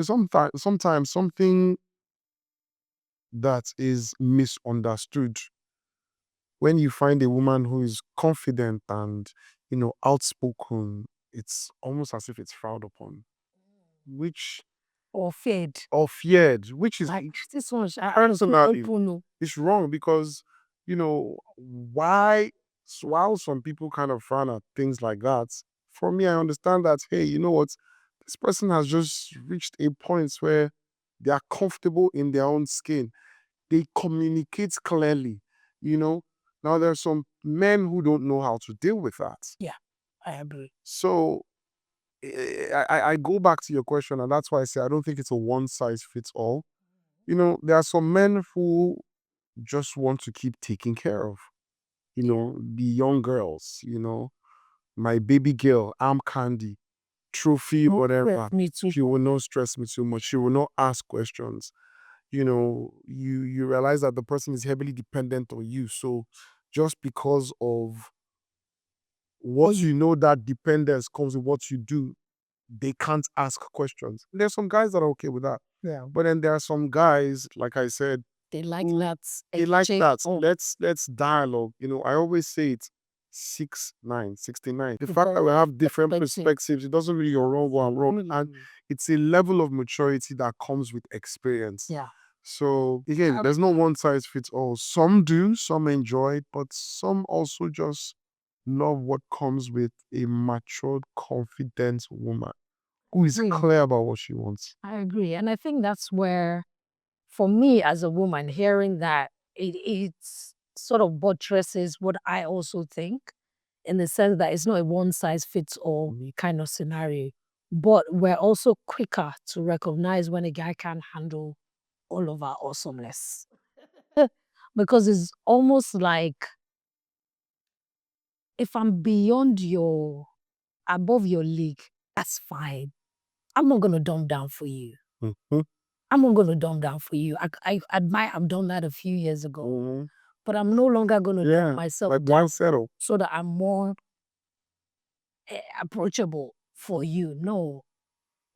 sometimes something that is misunderstood when you find a woman who is confident and outspoken, it's almost as if it's frowned upon, which Or feared. which is Like this one, personally no. it's wrong because why while some people kind of frown at things like that, for me, I understand that, hey, you know what, this person has just reached a point where they are comfortable in their own skin, they communicate clearly. Now there are some men who don't know how to deal with that. Yeah, I agree. So I go back to your question, and that's why I say I don't think it's a one size fits all. There are some men who just want to keep taking care of, the young girls, my baby girl, I'm Candy, trophy, whatever. Me too. She will not stress me too much. She will not ask questions. You realize that the person is heavily dependent on you. So just because of what that dependence comes with what you do, they can't ask questions. There's some guys that are okay with that. Yeah. But then there are some guys, like I said, They like who that. they like exchange. that. Oh, Let's dialogue. I always say it. 69. The fact that we have different perspectives, it doesn't really you're wrong or I'm wrong. And it's a level of maturity that comes with experience. Yeah. So again, there's no one size fits all. Some do, some enjoy it, but some also just love what comes with a matured, confident woman who is clear about what she wants. I agree. And I think that's where, for me as a woman, hearing that, it's sort of buttresses what I also think, in the sense that it's not a one size fits all kind of scenario. But we're also quicker to recognize when a guy can't handle all of our awesomeness. Because it's almost like, if I'm above your league, that's fine. I'm not going to dumb down for you. Mhm. I'm not going to dumb down for you. I might have done that a few years ago, but I'm no longer going to dumb myself Like down one settle. so that I'm more approachable for you. No.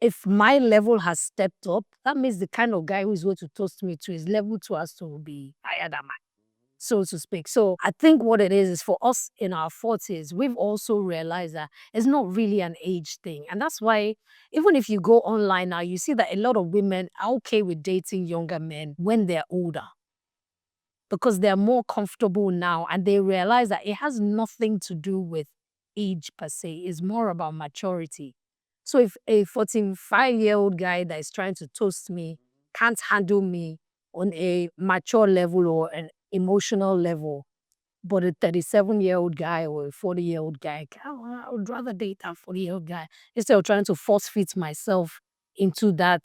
If my level has stepped up, that means the kind of guy who is going to toast me to his level 2 has to be higher than mine, so to speak. So I think what it is for us in our 40s, we've also realized that it's not really an age thing. And that's why, even if you go online now, you see that a lot of women are okay with dating younger men when they're older, because they're more comfortable now and they realize that it has nothing to do with age per se. It's more about maturity. So if a 45-year-old guy that is trying to toast me can't handle me on a mature level or an emotional level, but a 37-year-old guy or a 40-year-old guy, I would rather date that 40-year-old guy instead of trying to force fit myself into that.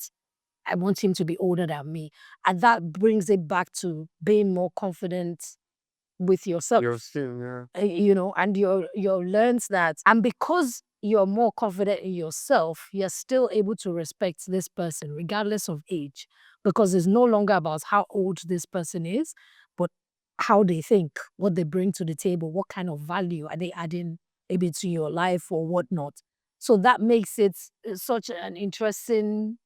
I want him to be older than me. And that brings it back to being more confident with yourself. Your skin, yeah. And you learns that. And because you're more confident in yourself, you're still able to respect this person regardless of age. Because it's no longer about how old this person is, but how they think, what they bring to the table, what kind of value are they adding maybe to your life or whatnot. So that makes it such an interesting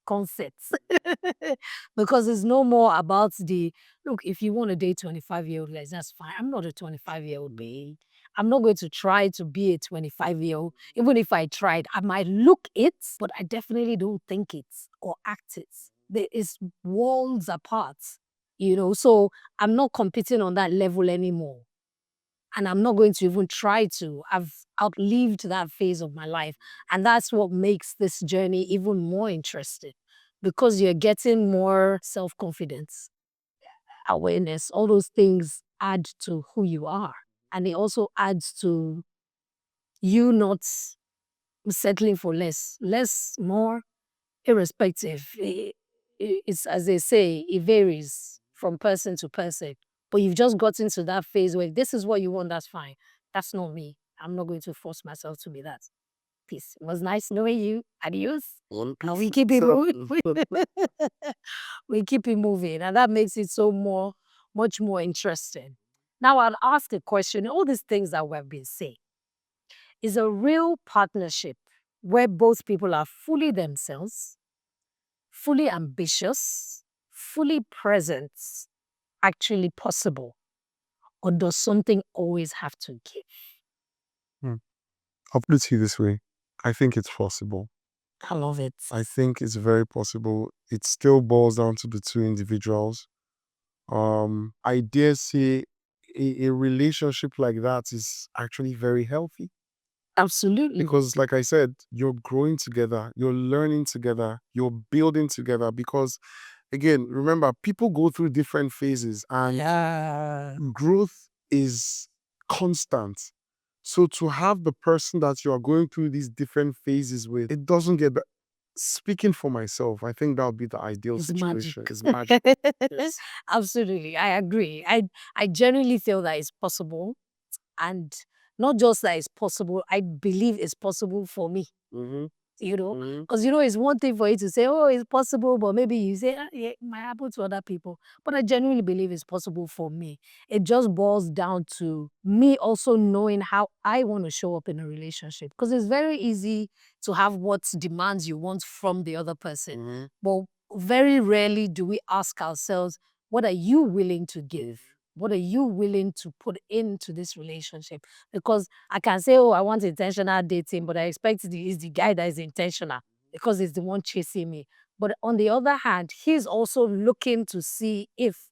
concepts. Because it's no more about look, if you want to date 25-year-old guys, that's fine. I'm not a 25-year-old babe. I'm not going to try to be a 25-year-old. Even if I tried, I might look it, but I definitely don't think it or act it. There is worlds apart, so I'm not competing on that level anymore. And I'm not going to even try to. I've outlived that phase of my life. And that's what makes this journey even more interesting, because you're getting more self-confidence, awareness. All those things add to who you are. And it also adds to you not settling for less. Less, more, irrespective. It's, as they say, it varies from person to person. But you've just gotten to that phase where this is what you want, that's fine. That's not me. I'm not going to force myself to be that. Peace. It was nice knowing you. Adios. One And we piece. keep it So- moving. We keep it moving. And that makes it much more interesting. Now I'll ask a question. All these things that we've been saying, is a real partnership where both people are fully themselves, fully ambitious, fully present, actually possible? Or does something always have to give? I'll put it to you this way. I think it's possible. I love it. I think it's very possible. It still boils down to the two individuals. I dare say a relationship like that is actually very healthy Absolutely. because, like I said, you're growing together, you're learning together, you're building together. Because, again, remember, people go through different phases and Yeah. growth is constant. So to have the person that you are going through these different phases with, it doesn't get better. Speaking for myself, I think that would be the ideal It's situation. magic. It's magic. Yes. Absolutely. I agree. I genuinely feel that it's possible. And not just that it's possible, I believe it's possible for me. Mm-hmm. Because it's one thing for you to say, oh, it's possible, but maybe you say, "Ah, yeah, it might happen to other people." But I genuinely believe it's possible for me. It just boils down to me also knowing how I want to show up in a relationship. Because it's very easy to have what demands you want from the other person. But very rarely do we ask ourselves, what are you willing to give? What are you willing to put into this relationship? Because I can say, oh, I want intentional dating, but I expect it's the guy that is intentional because he's the one chasing me. But on the other hand, he's also looking to see if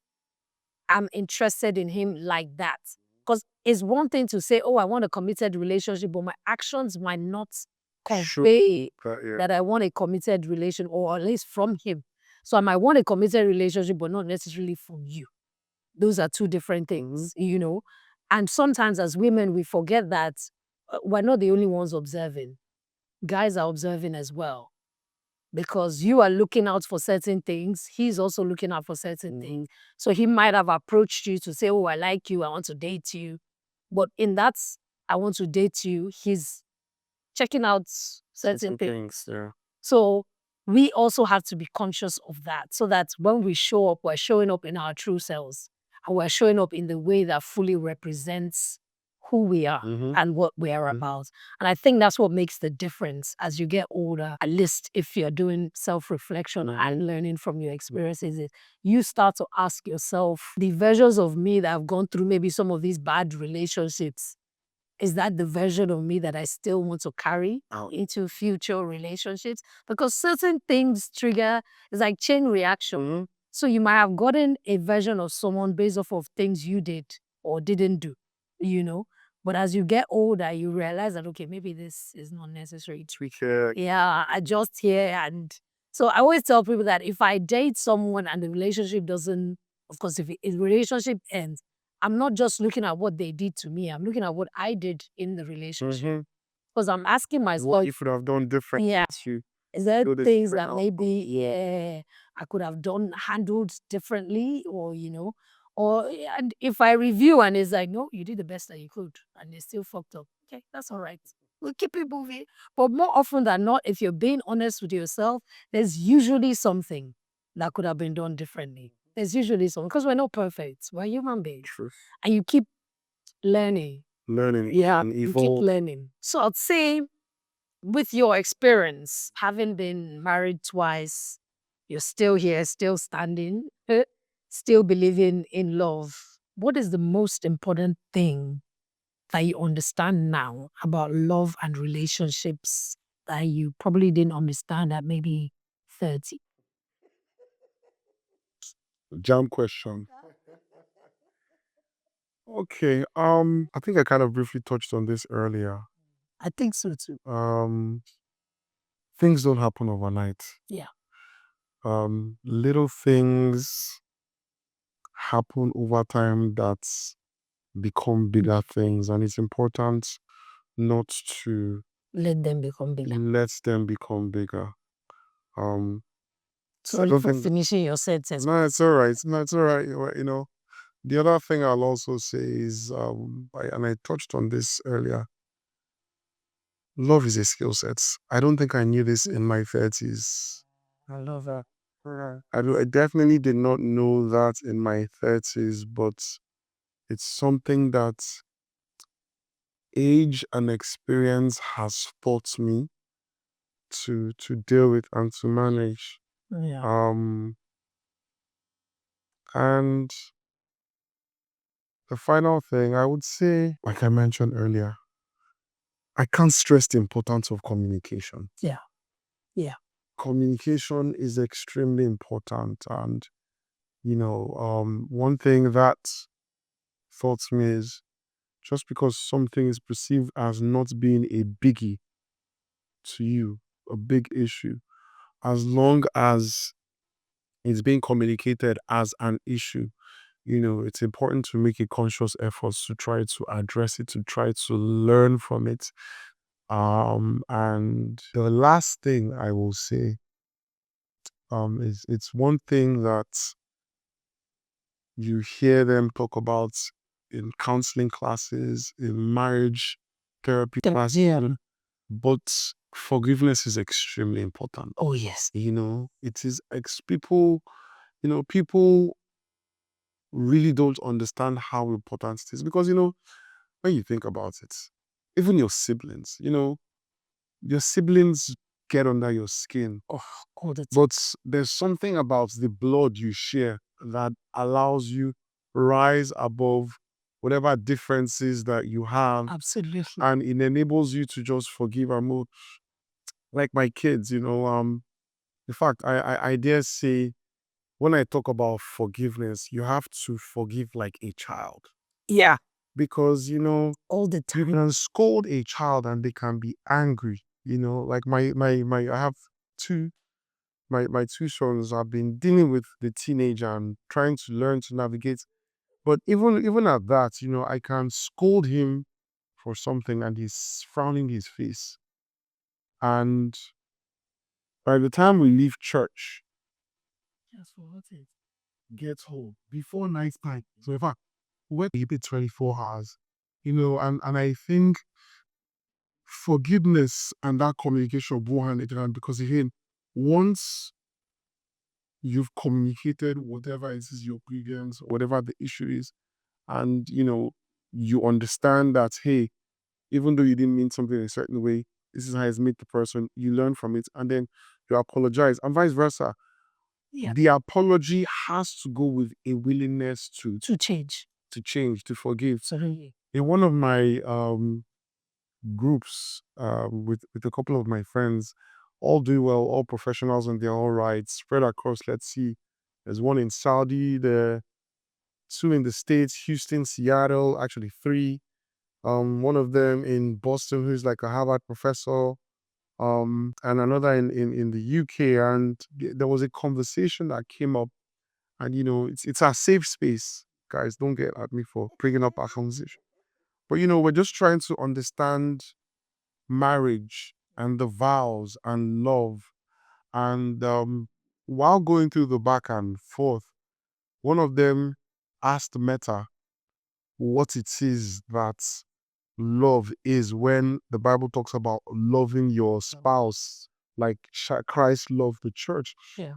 I'm interested in him like that. Because it's one thing to say, oh, I want a committed relationship, but my actions might not convey that I want a committed relation, or at least from him. So I might want a committed relationship, but not necessarily from you. Those are two different things, you know. And sometimes as women, we forget that we're not the only ones observing. Guys are observing as well. Because you are looking out for certain things, he's also looking out for certain things. So he might have approached you to say, oh, I like you, I want to date you. But in that, I want to date you, he's checking out certain things. Yeah. So we also have to be conscious of that, so that when we show up, we're showing up in our true selves, and we're showing up in the way that fully represents who we are and what we are about. And I think that's what makes the difference as you get older, at least if you're doing self-reflection and learning from your experiences, is you start to ask yourself, the versions of me that have gone through maybe some of these bad relationships, is that the version of me that I still want to carry into future relationships? Because certain things trigger, it's like chain reaction. So you might have gotten a version of someone based off of things you did or didn't do, you know? But as you get older, you realize that, okay, maybe this is not necessary. Yeah, adjust here. And so I always tell people that if I date someone and the relationship doesn't, of course, if the relationship ends, I'm not just looking at what they did to me. I'm looking at what I did in the relationship. Because I'm asking myself, What you could have done different? yeah, You is there do this things different that maybe, yeah, I could have done, handled differently, or, you know, or and if I review and it's like, no, you did the best that you could and it's still fucked up. Okay, that's all right. We'll keep it moving. But more often than not, if you're being honest with yourself, there's usually something that could have been done differently. There's usually something, because we're not perfect. We're human beings. True. And you keep learning. Learning Yeah, and you keep evolve. learning. So I'd say, with your experience, having been married twice, you're still here, still standing, still believing in love. What is the most important thing that you understand now about love and relationships that you probably didn't understand at maybe 30? Jam question. Okay. I think I kind of briefly touched on this earlier. I think so too. Things don't happen overnight. Yeah. Little things happen over time that become bigger things, and it's important not to Let them become bigger. let them become bigger. Sorry don't for think- finishing your sentence. No, it's all right. No, it's all right. Well, you know, the other thing I'll also say is, and I touched on this earlier, love is a skill set. I don't think I knew this in my 30s. I love that. I definitely did not know that in my 30s, but it's something that age and experience has taught me to deal with and to manage. Yeah. And the final thing I would say, like I mentioned earlier, I can't stress the importance of communication. Yeah. Yeah. Communication is extremely important. And, you know, one thing that taught me is, just because something is perceived as not being a biggie to you, a big issue, as long as it's being communicated as an issue, you know, it's important to make a conscious effort to try to address it, to try to learn from it. And the last thing I will say, is it's one thing that you hear them talk about in counseling classes, in marriage therapy classes, Yeah. but forgiveness is extremely important. Oh, yes. You know, it is people, you know, people really don't understand how important it is, because, you know, when you think about it, even your siblings, you know, your siblings get under your skin. Oh, all the time. But there's something about the blood you share that allows you rise above whatever differences that you have. Absolutely. And it enables you to just forgive and move. Like my kids, in fact, I dare say, when I talk about forgiveness, you have to forgive like a child. Yeah. Because, All the you time. can scold a child and they can be angry. Like I have two, my two sons. I've been dealing with the teenager and trying to learn to navigate. But even at that, I can scold him for something and he's frowning his face. And by the time we leave church, Just what it. get home before night time. So in fact, we keep it 24 hours. And I think forgiveness and that communication go hand in hand because again, once you've communicated whatever it is your grievance, whatever the issue is, and you understand that, hey, even though you didn't mean something a certain way, this is how it's made the person, you learn from it, and then you apologize, and vice versa. Yeah. The apology has to go with a willingness to change. to forgive. Absolutely. In one of my groups with a couple of my friends, all do well, all professionals and they're all right, spread across. Let's see, there's one in Saudi, the two in the States, Houston, Seattle, actually three. One of them in Boston, who's like a Harvard professor, and another in the UK. And there was a conversation that came up, and it's a safe space. Guys, don't get at me for bringing up our conversation. But we're just trying to understand marriage and the vows and love. And while going through the back and forth, one of them asked Meta what it is that love is when the Bible talks about loving your spouse like Christ loved the church. Yeah.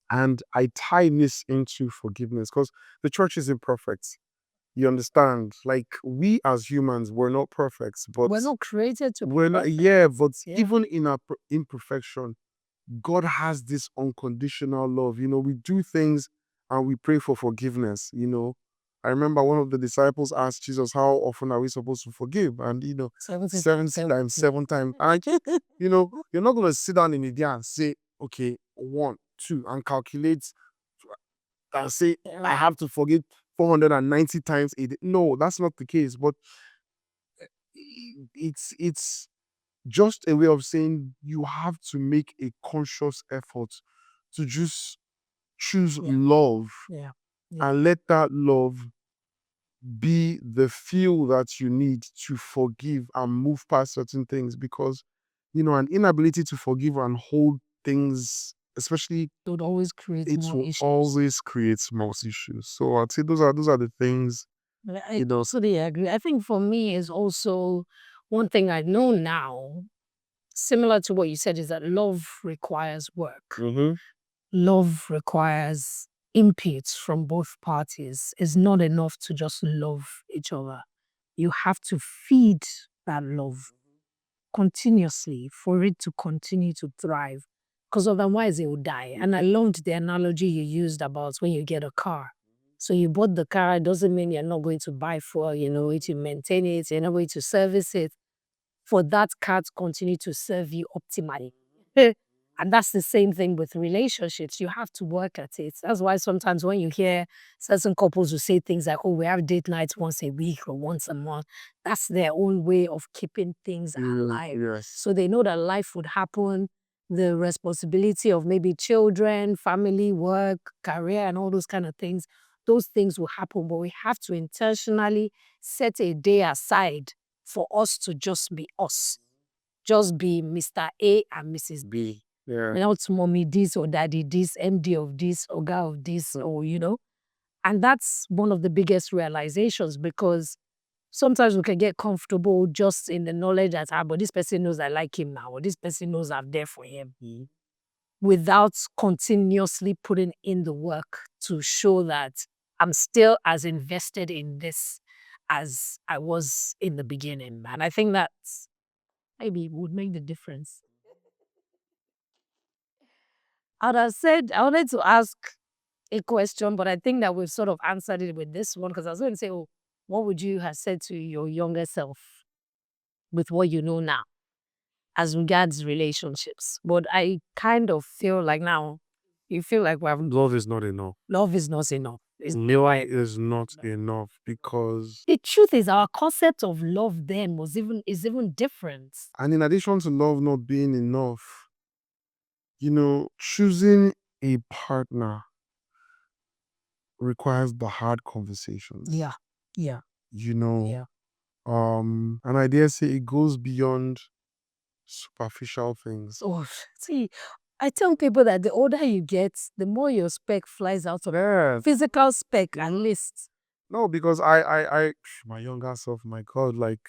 And I tie this into forgiveness because the church is imperfect. You understand? Like we as humans, we're not perfect, but We're not created to be we're not. perfect. Yeah, but Yeah. even in our imperfection, God has this unconditional love. We do things and we pray for forgiveness. I remember one of the disciples asked Jesus, how often are we supposed to forgive? And 70 times, 7 times. And you're not gonna sit down in a day and say, okay, 1, 2, and calculate and say I have to forgive 490 times a day. No, that's not the case. But it's just a way of saying you have to make a conscious effort to just choose love Yeah. and let that love be the fuel that you need to forgive and move past certain things because an inability to forgive and hold things, especially, It would always create it more will issues. always create more issues. So I'd say those are the things. I totally agree. I think for me is also one thing I know now, similar to what you said, is that love requires work. Love requires inputs from both parties. It's not enough to just love each other. You have to feed that love continuously for it to continue to thrive. Because otherwise it will die. And I loved the analogy you used about when you get a car. So you bought the car, it doesn't mean you're not going to buy fuel, to maintain it, you're not going to service it. For that car to continue to serve you optimally. And that's the same thing with relationships. You have to work at it. That's why sometimes when you hear certain couples who say things like, oh, we have date nights once a week or once a month, that's their own way of keeping things alive. Yes. So they know that life would happen, the responsibility of maybe children, family, work, career, and all those kind of things, those things will happen. But we have to intentionally set a day aside for us to just be us. Just be Mr. A and Mrs. B. Yeah. Not mommy this or daddy this, MD of this, or guy of this, or And that's one of the biggest realizations because sometimes we can get comfortable just in the knowledge that, but this person knows I like him now, or this person knows I'm there for him, without continuously putting in the work to show that I'm still as invested in this as I was in the beginning. And I think that's maybe would make the difference. I would have said, I wanted to ask a question, but I think that we've sort of answered it with this one because I was going to say, oh, what would you have said to your younger self with what you know now as regards relationships? But I kind of feel like now, you feel like Love is not enough. love is not enough. Is not enough because, The truth is, our concept of love then is even different. and in addition to love not being enough, choosing a partner requires the hard conversations. Yeah, yeah, You know, yeah. and I dare say it goes beyond superficial things. Oh, see, I tell people that the older you get, the more your spec flies out of physical spec at least. No, because my younger self, my God, like,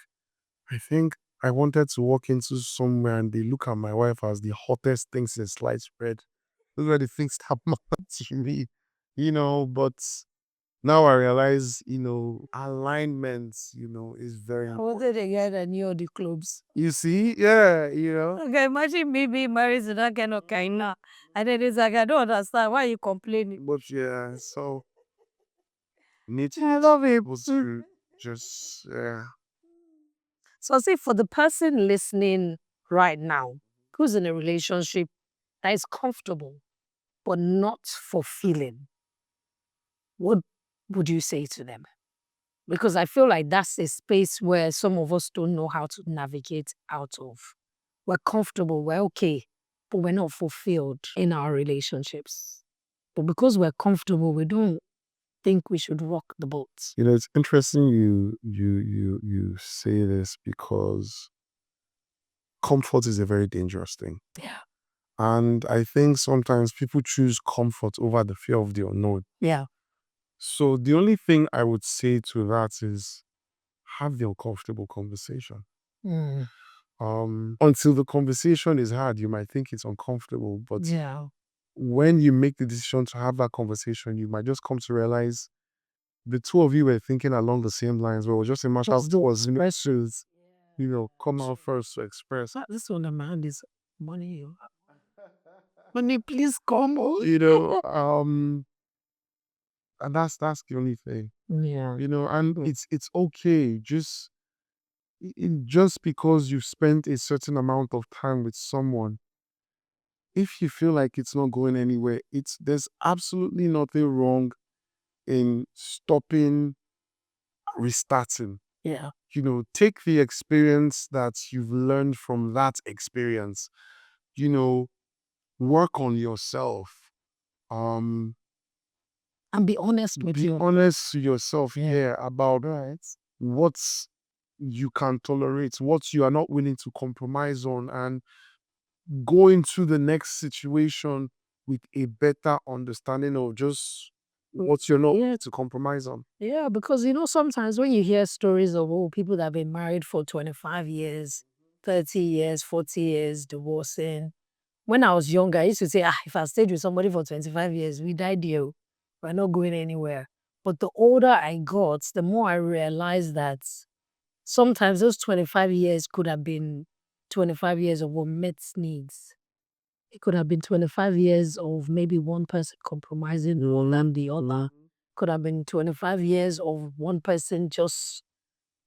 I think I wanted to walk into somewhere and they look at my wife as the hottest thing since sliced bread. Those were the things that mattered to me, but now I realize, alignment, is very I important. wanted a guy that knew all the clubs. You see? Yeah, Okay, imagine me being married to that kind of guy now. And then it's like, I don't understand. Why are you complaining? But yeah, so need I love it. to just, yeah. So, say for the person listening right now who's in a relationship that is comfortable but not fulfilling, what would you say to them? Because I feel like that's a space where some of us don't know how to navigate out of. We're comfortable, we're okay, but we're not fulfilled in our relationships. But because we're comfortable, we don't think we should rock the boat. It's interesting you say this because comfort is a very dangerous thing. Yeah. And I think sometimes people choose comfort over the fear of the unknown. Yeah. So the only thing I would say to that is have the uncomfortable conversation. Mm. Until the conversation is hard, you might think it's uncomfortable, but Yeah. when you make the decision to have that conversation, you might just come to realize the two of you were thinking along the same lines, but it was just a matter of expressions, come out first to express. This one, the man is money. Money, please come. And that's the only thing, Yeah. and it's okay. Just because you've spent a certain amount of time with someone, if you feel like it's not going anywhere, there's absolutely nothing wrong in stopping, restarting. Yeah. Take the experience that you've learned from that experience, work on yourself. And be honest with Be you. honest to yourself, Yeah. about what you can tolerate, what you are not willing to compromise on, and go into the next situation with a better understanding of just what you're not willing to compromise on. Yeah, because sometimes when you hear stories of people that have been married for 25 years, 30 years, 40 years, divorcing. When I was younger, I used to say, if I stayed with somebody for 25 years, we died here. We're not going anywhere. But the older I got, the more I realized that sometimes those 25 years could have been 25 years of what met needs. It could have been 25 years of maybe one person compromising on the other. Could have been 25 years of one person just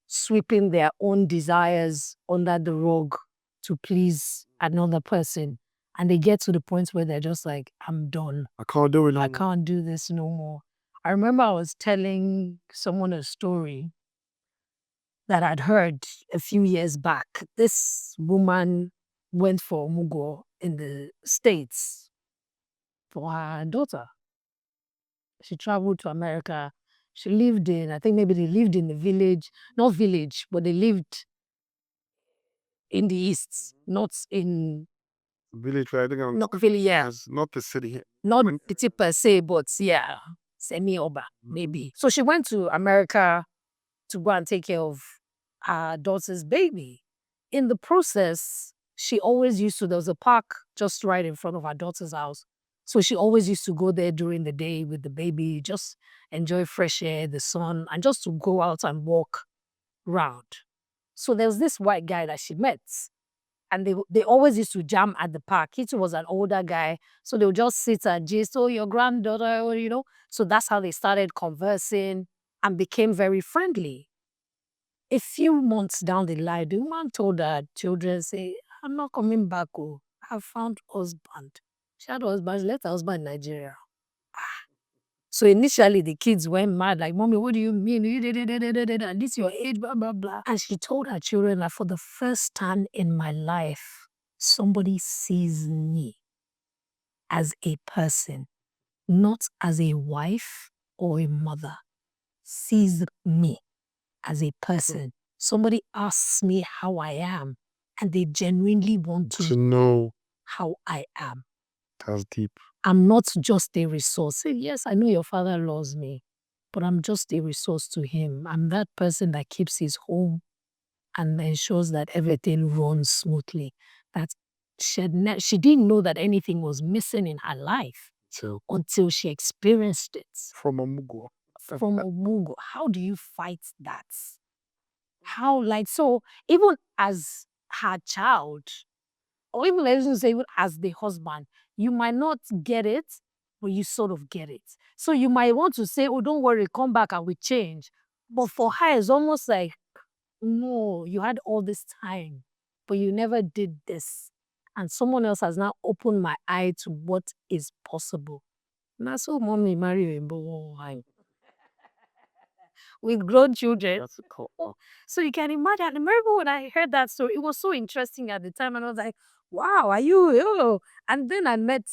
sweeping their own desires under the rug to please another person. And they get to the point where they're just like, I'm done. I can't do it. I can't do this no more. I remember I was telling someone a story that I'd heard a few years back. This woman went for Mugo in the States for her daughter. She traveled to America. She lived I think maybe they lived in the village, not village, but they lived in the East, not in, Village, I think not village, yeah. it's not the city. Not city per se, but yeah, semi-urban, maybe. So she went to America to go and take care of her daughter's baby. In the process, she always used to, there was a park just right in front of her daughter's house. So she always used to go there during the day with the baby, just enjoy fresh air, the sun, and just to go out and walk around. So there was this white guy that she met. And they always used to jam at the park. Kitty was an older guy, so they would just sit and gist, oh, your granddaughter, or. So that's how they started conversing and became very friendly. A few months down the line, the woman told her children, say, I'm not coming back, oh, I found husband. She had a husband, she left her husband in Nigeria. So initially the kids went mad, like, Mommy, what do you mean? And this your age, blah, blah, blah. And she told her children that for the first time in my life, somebody sees me as a person, not as a wife or a mother. Sees me as a person. Somebody asks me how I am, and they genuinely want To to know. how I am. That's deep. I'm not just a resource. Say, yes, I know your father loves me, but I'm just a resource to him. I'm that person that keeps his home and ensures that everything runs smoothly. That she didn't know that anything was missing in her life So until she experienced it. from Amugo. From Omugo. How do you fight that? How, so even as her child, or even let's say even as the husband, you might not get it, but you sort of get it. So you might want to say, oh, don't worry, come back and we change. But for her, it's almost like, no, you had all this time, but you never did this. And someone else has now opened my eye to what is possible. Now, so mommy marry in with grown children. So you can imagine. I remember when I heard that story, it was so interesting at the time. And I was like, wow, are you? Oh. And then I met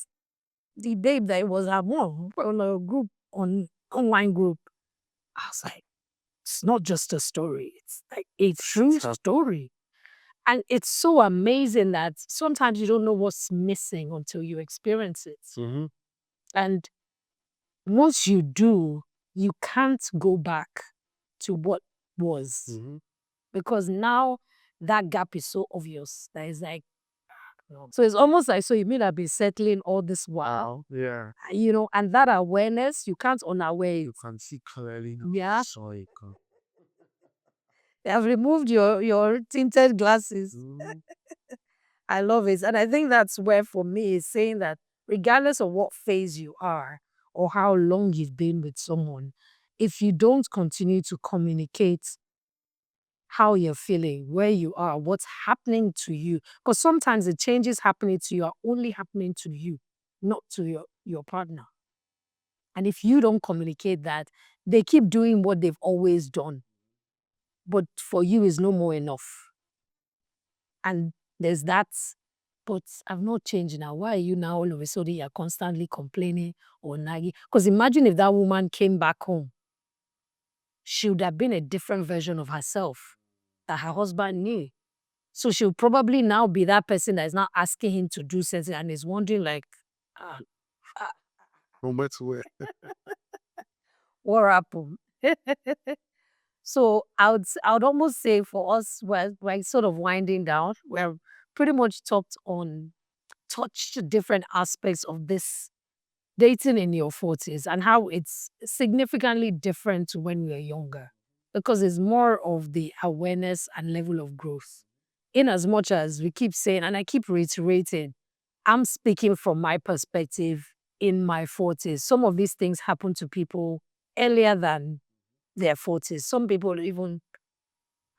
the babe that was her mom on a group, online group. I was like, it's not just a story. It's like a true story. And it's so amazing that sometimes you don't know what's missing until you experience it. Mm-hmm. And once you do, you can't go back to what was. Mm-hmm. Because now that gap is so obvious that it's like, no. So it's almost like, so you mean I've been settling all this while, Yeah. and that awareness, you can't unaware it. You can see clearly now. Yeah. So you can. They have removed your tinted glasses. I love it. And I think that's where, for me, is saying that regardless of what phase you are or how long you've been with someone, if you don't continue to communicate how you're feeling, where you are, what's happening to you, because sometimes the changes happening to you are only happening to you, not to your partner. And if you don't communicate that, they keep doing what they've always done. But for you is no more enough. And there's that, but I've not changed now. Why are you now all of a sudden you're constantly complaining or nagging? Because imagine if that woman came back home. She would have been a different version of herself that her husband knew. So she'll probably now be that person that is now asking him to do something and is wondering like, ah, No matter where. what happened? So I would almost say for us, we're sort of winding down. We're pretty much touched different aspects of this dating in your 40s and how it's significantly different to when we were younger, because it's more of the awareness and level of growth. In as much as we keep saying, and I keep reiterating, I'm speaking from my perspective in my 40s. Some of these things happen to people earlier than their 40s. Some people even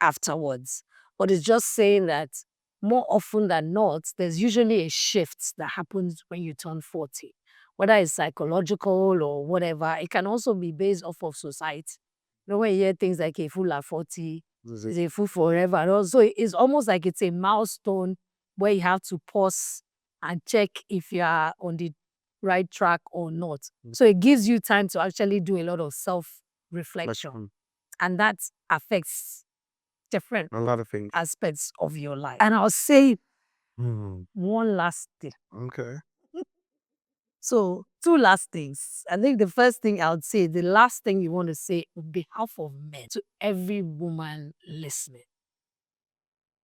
afterwards. But it's just saying that more often than not, there's usually a shift that happens when you turn 40. Whether it's psychological or whatever, it can also be based off of society. When you hear things like a fool at 40, is a fool forever. And also, it's almost like it's a milestone where you have to pause and check if you are on the right track or not. So it gives you time to actually do a lot of self-reflection. And that affects different A lot of things. aspects of your life. And I'll say Hmm. one last thing. Okay. So, two last things. I think the first thing I would say, the last thing you want to say on behalf of men to every woman listening.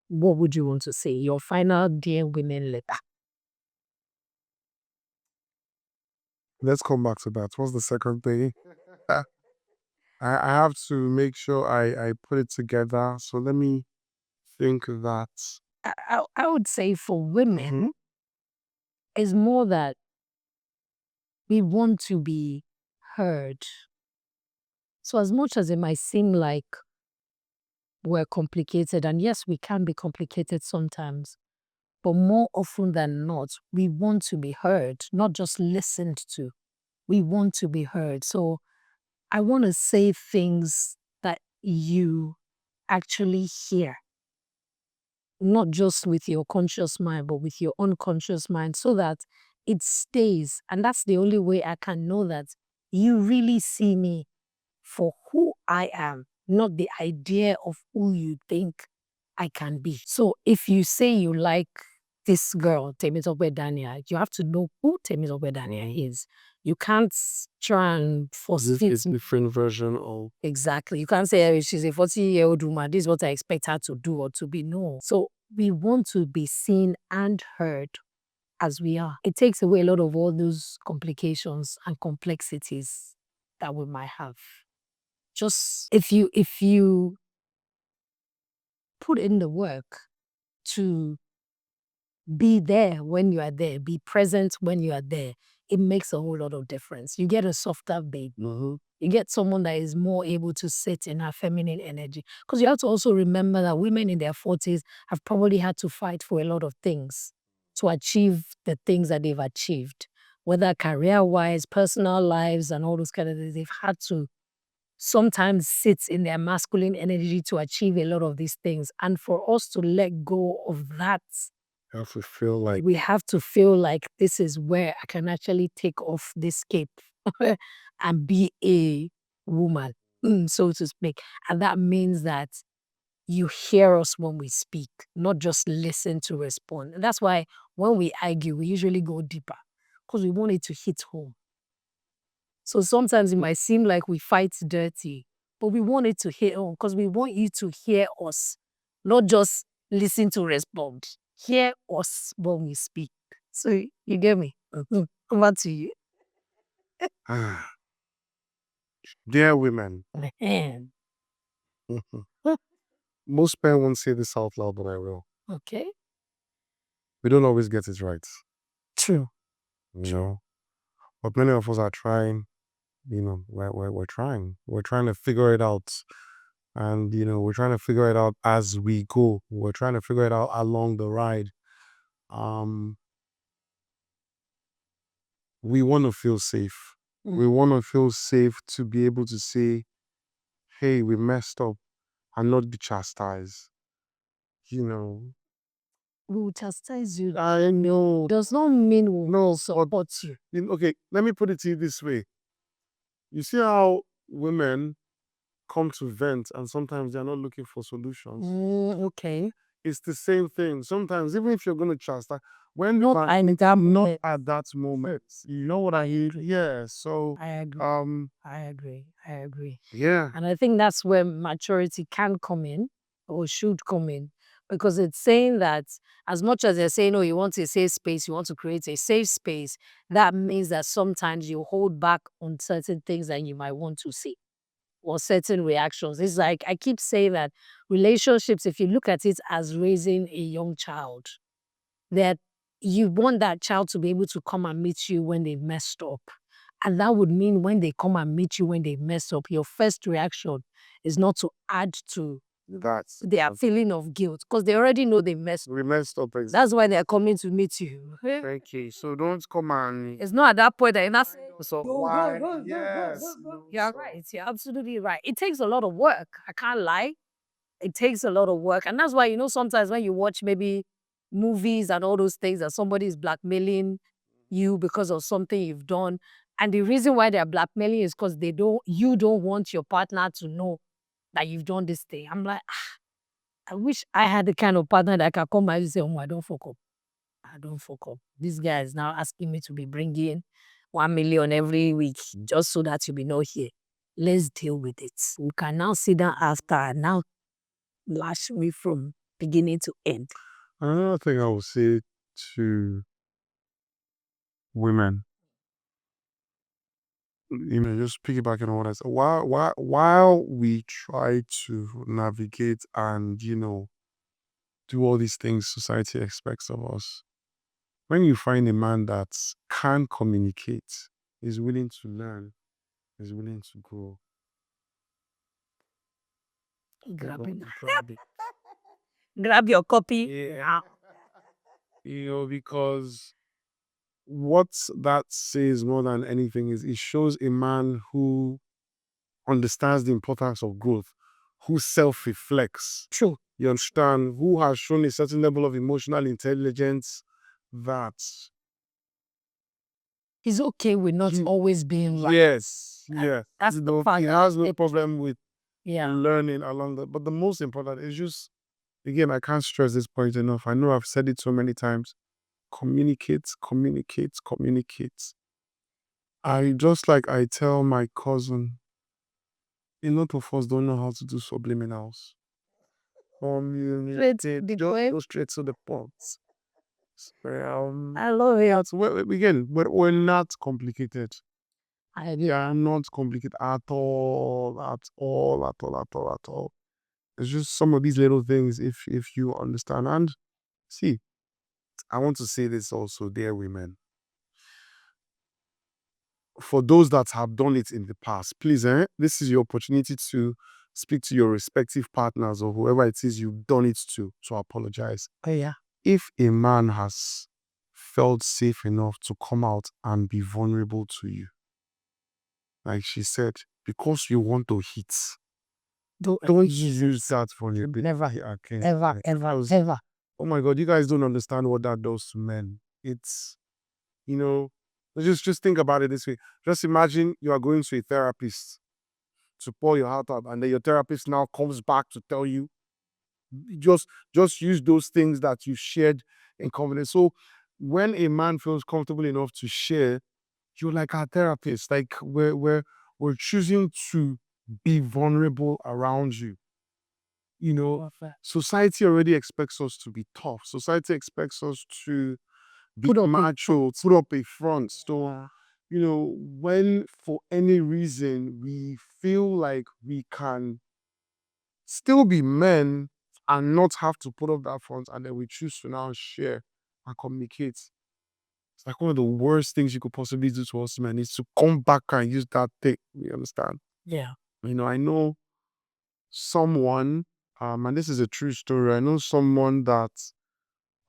What would you want to say? Your final Dear Women letter. Let's come back to that. What's the second thing? I have to make sure I put it together. So let me think that. I would say for women, it's more that we want to be heard. So as much as it might seem like we're complicated, and yes, we can be complicated sometimes, but more often than not, we want to be heard, not just listened to. We want to be heard. So I want to say things that you actually hear, not just with your conscious mind, but with your unconscious mind, so that it stays. And that's the only way I can know that you really see me for who I am, not the idea of who you think I can be. So if you say you like this girl, Temitope Dania, you have to know who Temitope Dania is. You can't try and force This fit is different version of exactly. You can't say, "Oh, she's a 40-year-old woman. This is what I expect her to do or to be." No. So we want to be seen and heard as we are. It takes away a lot of all those complications and complexities that we might have. Just if you put in the work to be there when you are there, be present when you are there, it makes a whole lot of difference. You get a softer babe. You get someone that is more able to sit in her feminine energy. Because you have to also remember that women in their 40s have probably had to fight for a lot of things to achieve the things that they've achieved, whether career-wise, personal lives, and all those kind of things. They've had to sometimes sit in their masculine energy to achieve a lot of these things. And for us to let go of that, have to feel like we have to feel like this is where I can actually take off this cape and be a woman, so to speak. And that means that you hear us when we speak, not just listen to respond. And that's why when we argue, we usually go deeper because we want it to hit home. So sometimes it might seem like we fight dirty, but we want it to hit home because we want you to hear us, not just listen to respond. Hear us when we speak. So you get me? Over to you. dear women. Ehen. Most men won't say this out loud, but I will. Okay. We don't always get it right, True. you know. But many of us are trying. We're trying. We're trying to figure it out, and we're trying to figure it out as we go. We're trying to figure it out along the ride. Um, we want to feel safe. We want to feel safe to be able to say, "Hey, we messed up," and not be chastised. You know, We will chastise you. I know. Does not mean we No, will support you. Okay, let me put it to you this way. You see how women come to vent and sometimes they're not looking for solutions. Okay. It's the same thing. Sometimes, even if you're going to chastise, when Not not at that moment. at that moment, you know what I mean? Yeah. So, I agree. I agree. I agree. yeah. And I think that's where maturity can come in or should come in. Because it's saying that as much as they're saying, oh, you want a safe space, you want to create a safe space, that means that sometimes you hold back on certain things that you might want to see or certain reactions. It's like I keep saying that relationships, if you look at it as raising a young child, that you want that child to be able to come and meet you when they messed up. And that would mean when they come and meet you when they mess up, your first reaction is not to add to That's their feeling of guilt because they already know they messed up. we messed up. That's why they're coming to meet you. Thank you. So don't come and It's not at that point that you're not saying, so why? Yes. you're right. You're absolutely right. It takes a lot of work. I can't lie. It takes a lot of work. And that's why, sometimes when you watch maybe movies and all those things that somebody is blackmailing you because of something you've done. And the reason why they're blackmailing is because you don't want your partner to know that you've done this thing. I'm like, I wish I had the kind of partner that can come and say, oh, I don't fuck up. I don't fuck up. This guy is now asking me to be bringing 1 million every week just so that you'll be not here. Let's deal with it. We can now sit down after and now lash me from beginning to end. Another thing I would say to women, just piggybacking on what I said, while we try to navigate and do all these things society expects of us. When you find a man that can communicate, is willing to learn, is willing to grow, Grab your copy. yeah. Because what that says more than anything is it shows a man who understands the importance of growth, who self-reflects. True. You understand? Who has shown a certain level of emotional intelligence that He's okay with not always being right. yes, yes. That's the fact. He has no problem with Yeah. learning along that. But the most important is just, again, I can't stress this point enough. I know I've said it so many times. Communicate, communicate, communicate. I just like I tell my cousin, a lot of us don't know how to do subliminals. Communicate, just go straight to the point. I love it. Again, we're not complicated. We are not complicated at all, at all, at all, at all, at all. It's just some of these little things if you understand. And see, I want to say this also, dear women. For those that have done it in the past, please, this is your opportunity to speak to your respective partners or whoever it is you've done it to apologize. Oh, yeah. If a man has felt safe enough to come out and be vulnerable to you, like she said, because you want to hit, don't use that vulnerability. Never, against ever, men. ever. Oh my God, you guys don't understand what that does to men. It's, just think about it this way. Just imagine you are going to a therapist to pour your heart out, and then your therapist now comes back to tell you, just use those things that you shared in confidence. So when a man feels comfortable enough to share, you're like our therapist. Like we're choosing to be vulnerable around you. Society already expects us to be tough. Society expects us to be macho, put up a front. So, when for any reason we feel like we can still be men and not have to put up that front, and then we choose to now share and communicate. It's like one of the worst things you could possibly do to us men is to come back and use that thing. You understand? Yeah. I know someone, and this is a true story. I know someone that,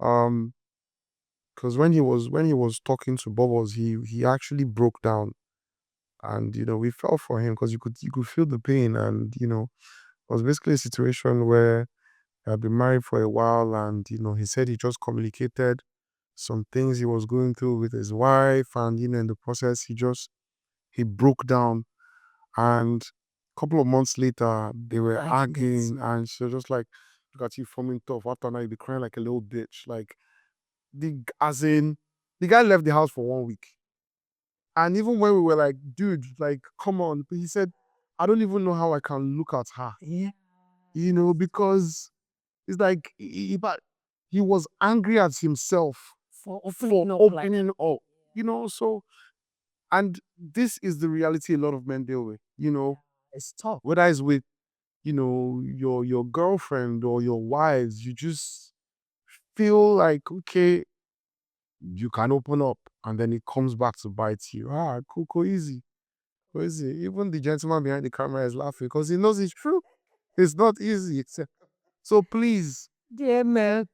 because when he was talking to Bubbles, he actually broke down, and we felt for him because you could feel the pain, and it was basically a situation where he had been married for a while, and he said he just communicated some things he was going through with his wife, and in the process he broke down, and a couple of months later they were arguing, and she was just like, look at you forming tough after now you be crying like a little bitch. Like the guy left the house for 1 week. And even when we were like, dude, like, come on, but he said, I don't even know how I can look at her. Yeah. Because it's like he was angry at himself For for opening up. opening up. So, and this is the reality a lot of men deal with. It's tough. Whether it's with your girlfriend or your wives, you just feel like, okay, you can open up, and then it comes back to bite you. Cool, easy. Easy. Even the gentleman behind the camera is laughing because he knows it's true. It's not easy. So please, Dear man.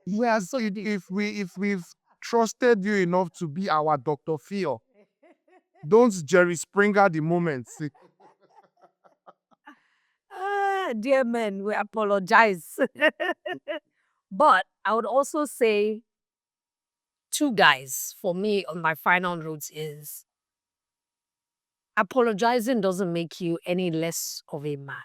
if we've trusted you enough to be our Dr. Phil, don't Jerry Springer the moment. Dear men, we apologize. But I would also say, two guys, for me, on my final notes is, apologizing doesn't make you any less of a man.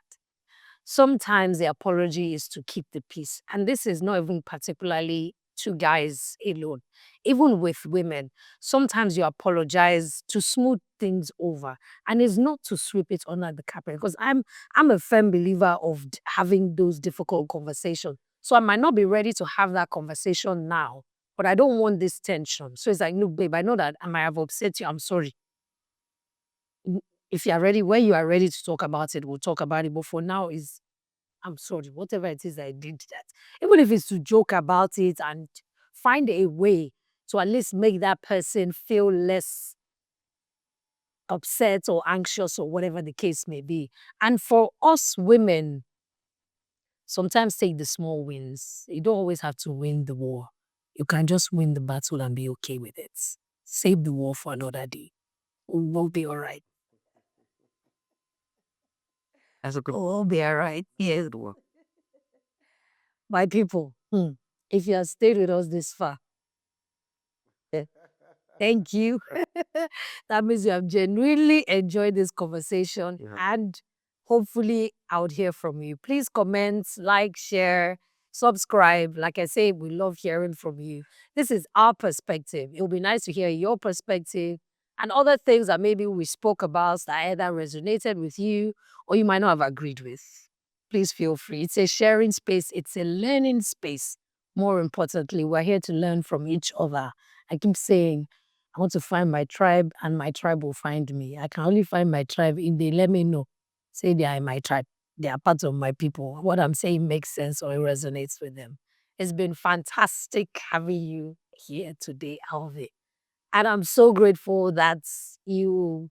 Sometimes the apology is to keep the peace. And this is not even particularly two guys alone. Even with women, sometimes you apologize to smooth things over. And it's not to sweep it under the carpet. Because I'm a firm believer of having those difficult conversations. So I might not be ready to have that conversation now, but I don't want this tension. So it's like, no, babe, I know that I might have upset you. I'm sorry. If you are ready, when you are ready to talk about it, we'll talk about it. But for now, I'm sorry, whatever it is I did that. Even if it's to joke about it and find a way to at least make that person feel less upset or anxious or whatever the case may be. And for us women, sometimes take the small wins. You don't always have to win the war. You can just win the battle and be okay with it. Save the war for another day. We'll be all right. That's a good We'll be all right. Yes. My people, if you have stayed with us this far, thank you. That means you have genuinely enjoyed this conversation, Yeah. and hopefully I would hear from you. Please comment, like, share, subscribe. Like I say, we love hearing from you. This is our perspective. It will be nice to hear your perspective and other things that maybe we spoke about that either resonated with you or you might not have agreed with. Please feel free. It's a sharing space. It's a learning space. More importantly, we're here to learn from each other. I keep saying, I want to find my tribe and my tribe will find me. I can only find my tribe if they let me know. Say they are in my tribe. They are part of my people. What I'm saying makes sense or it resonates with them. It's been fantastic having you here today, Alvin. And I'm so grateful that you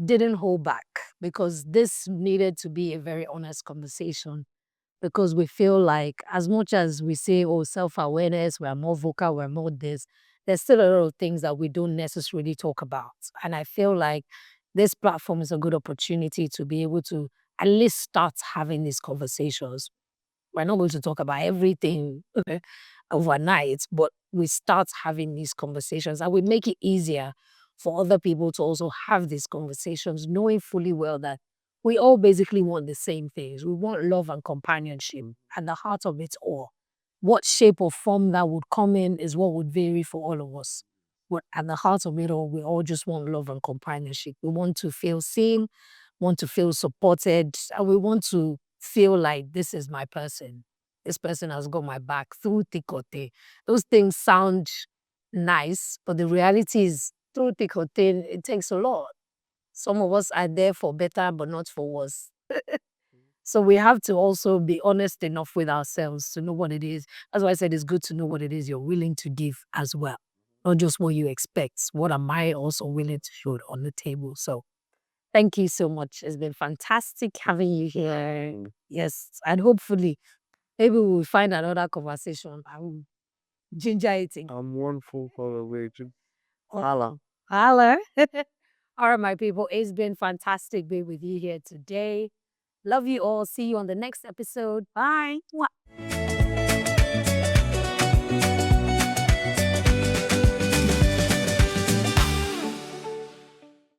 didn't hold back because this needed to be a very honest conversation because we feel like as much as we say, oh, self-awareness, we're more vocal, we're more this, there's still a lot of things that we don't necessarily talk about. And I feel like this platform is a good opportunity to be able to at least start having these conversations. We're not going to talk about everything overnight, but we start having these conversations and we make it easier for other people to also have these conversations, knowing fully well that we all basically want the same things. We want love and companionship at the heart of it all. What shape or form that would come in is what would vary for all of us. But at the heart of it all, we all just want love and companionship. We want to feel seen, want to feel supported, and we want to feel like this is my person. This person has got my back through thick or thin. Those things sound nice, but the reality is through thick or thin, it takes a lot. Some of us are there for better, but not for worse. So we have to also be honest enough with ourselves to know what it is. That's why I said it's good to know what it is you're willing to give as well. Not just what you expect. What am I also willing to put on the table? So thank you so much. It's been fantastic having you here. Yes. And hopefully, maybe we'll find another conversation. I will ginger it in. I'm one phone call away. Holla. Holla. All right, my people. It's been fantastic being with you here today. Love you all. See you on the next episode. Bye. Mwah.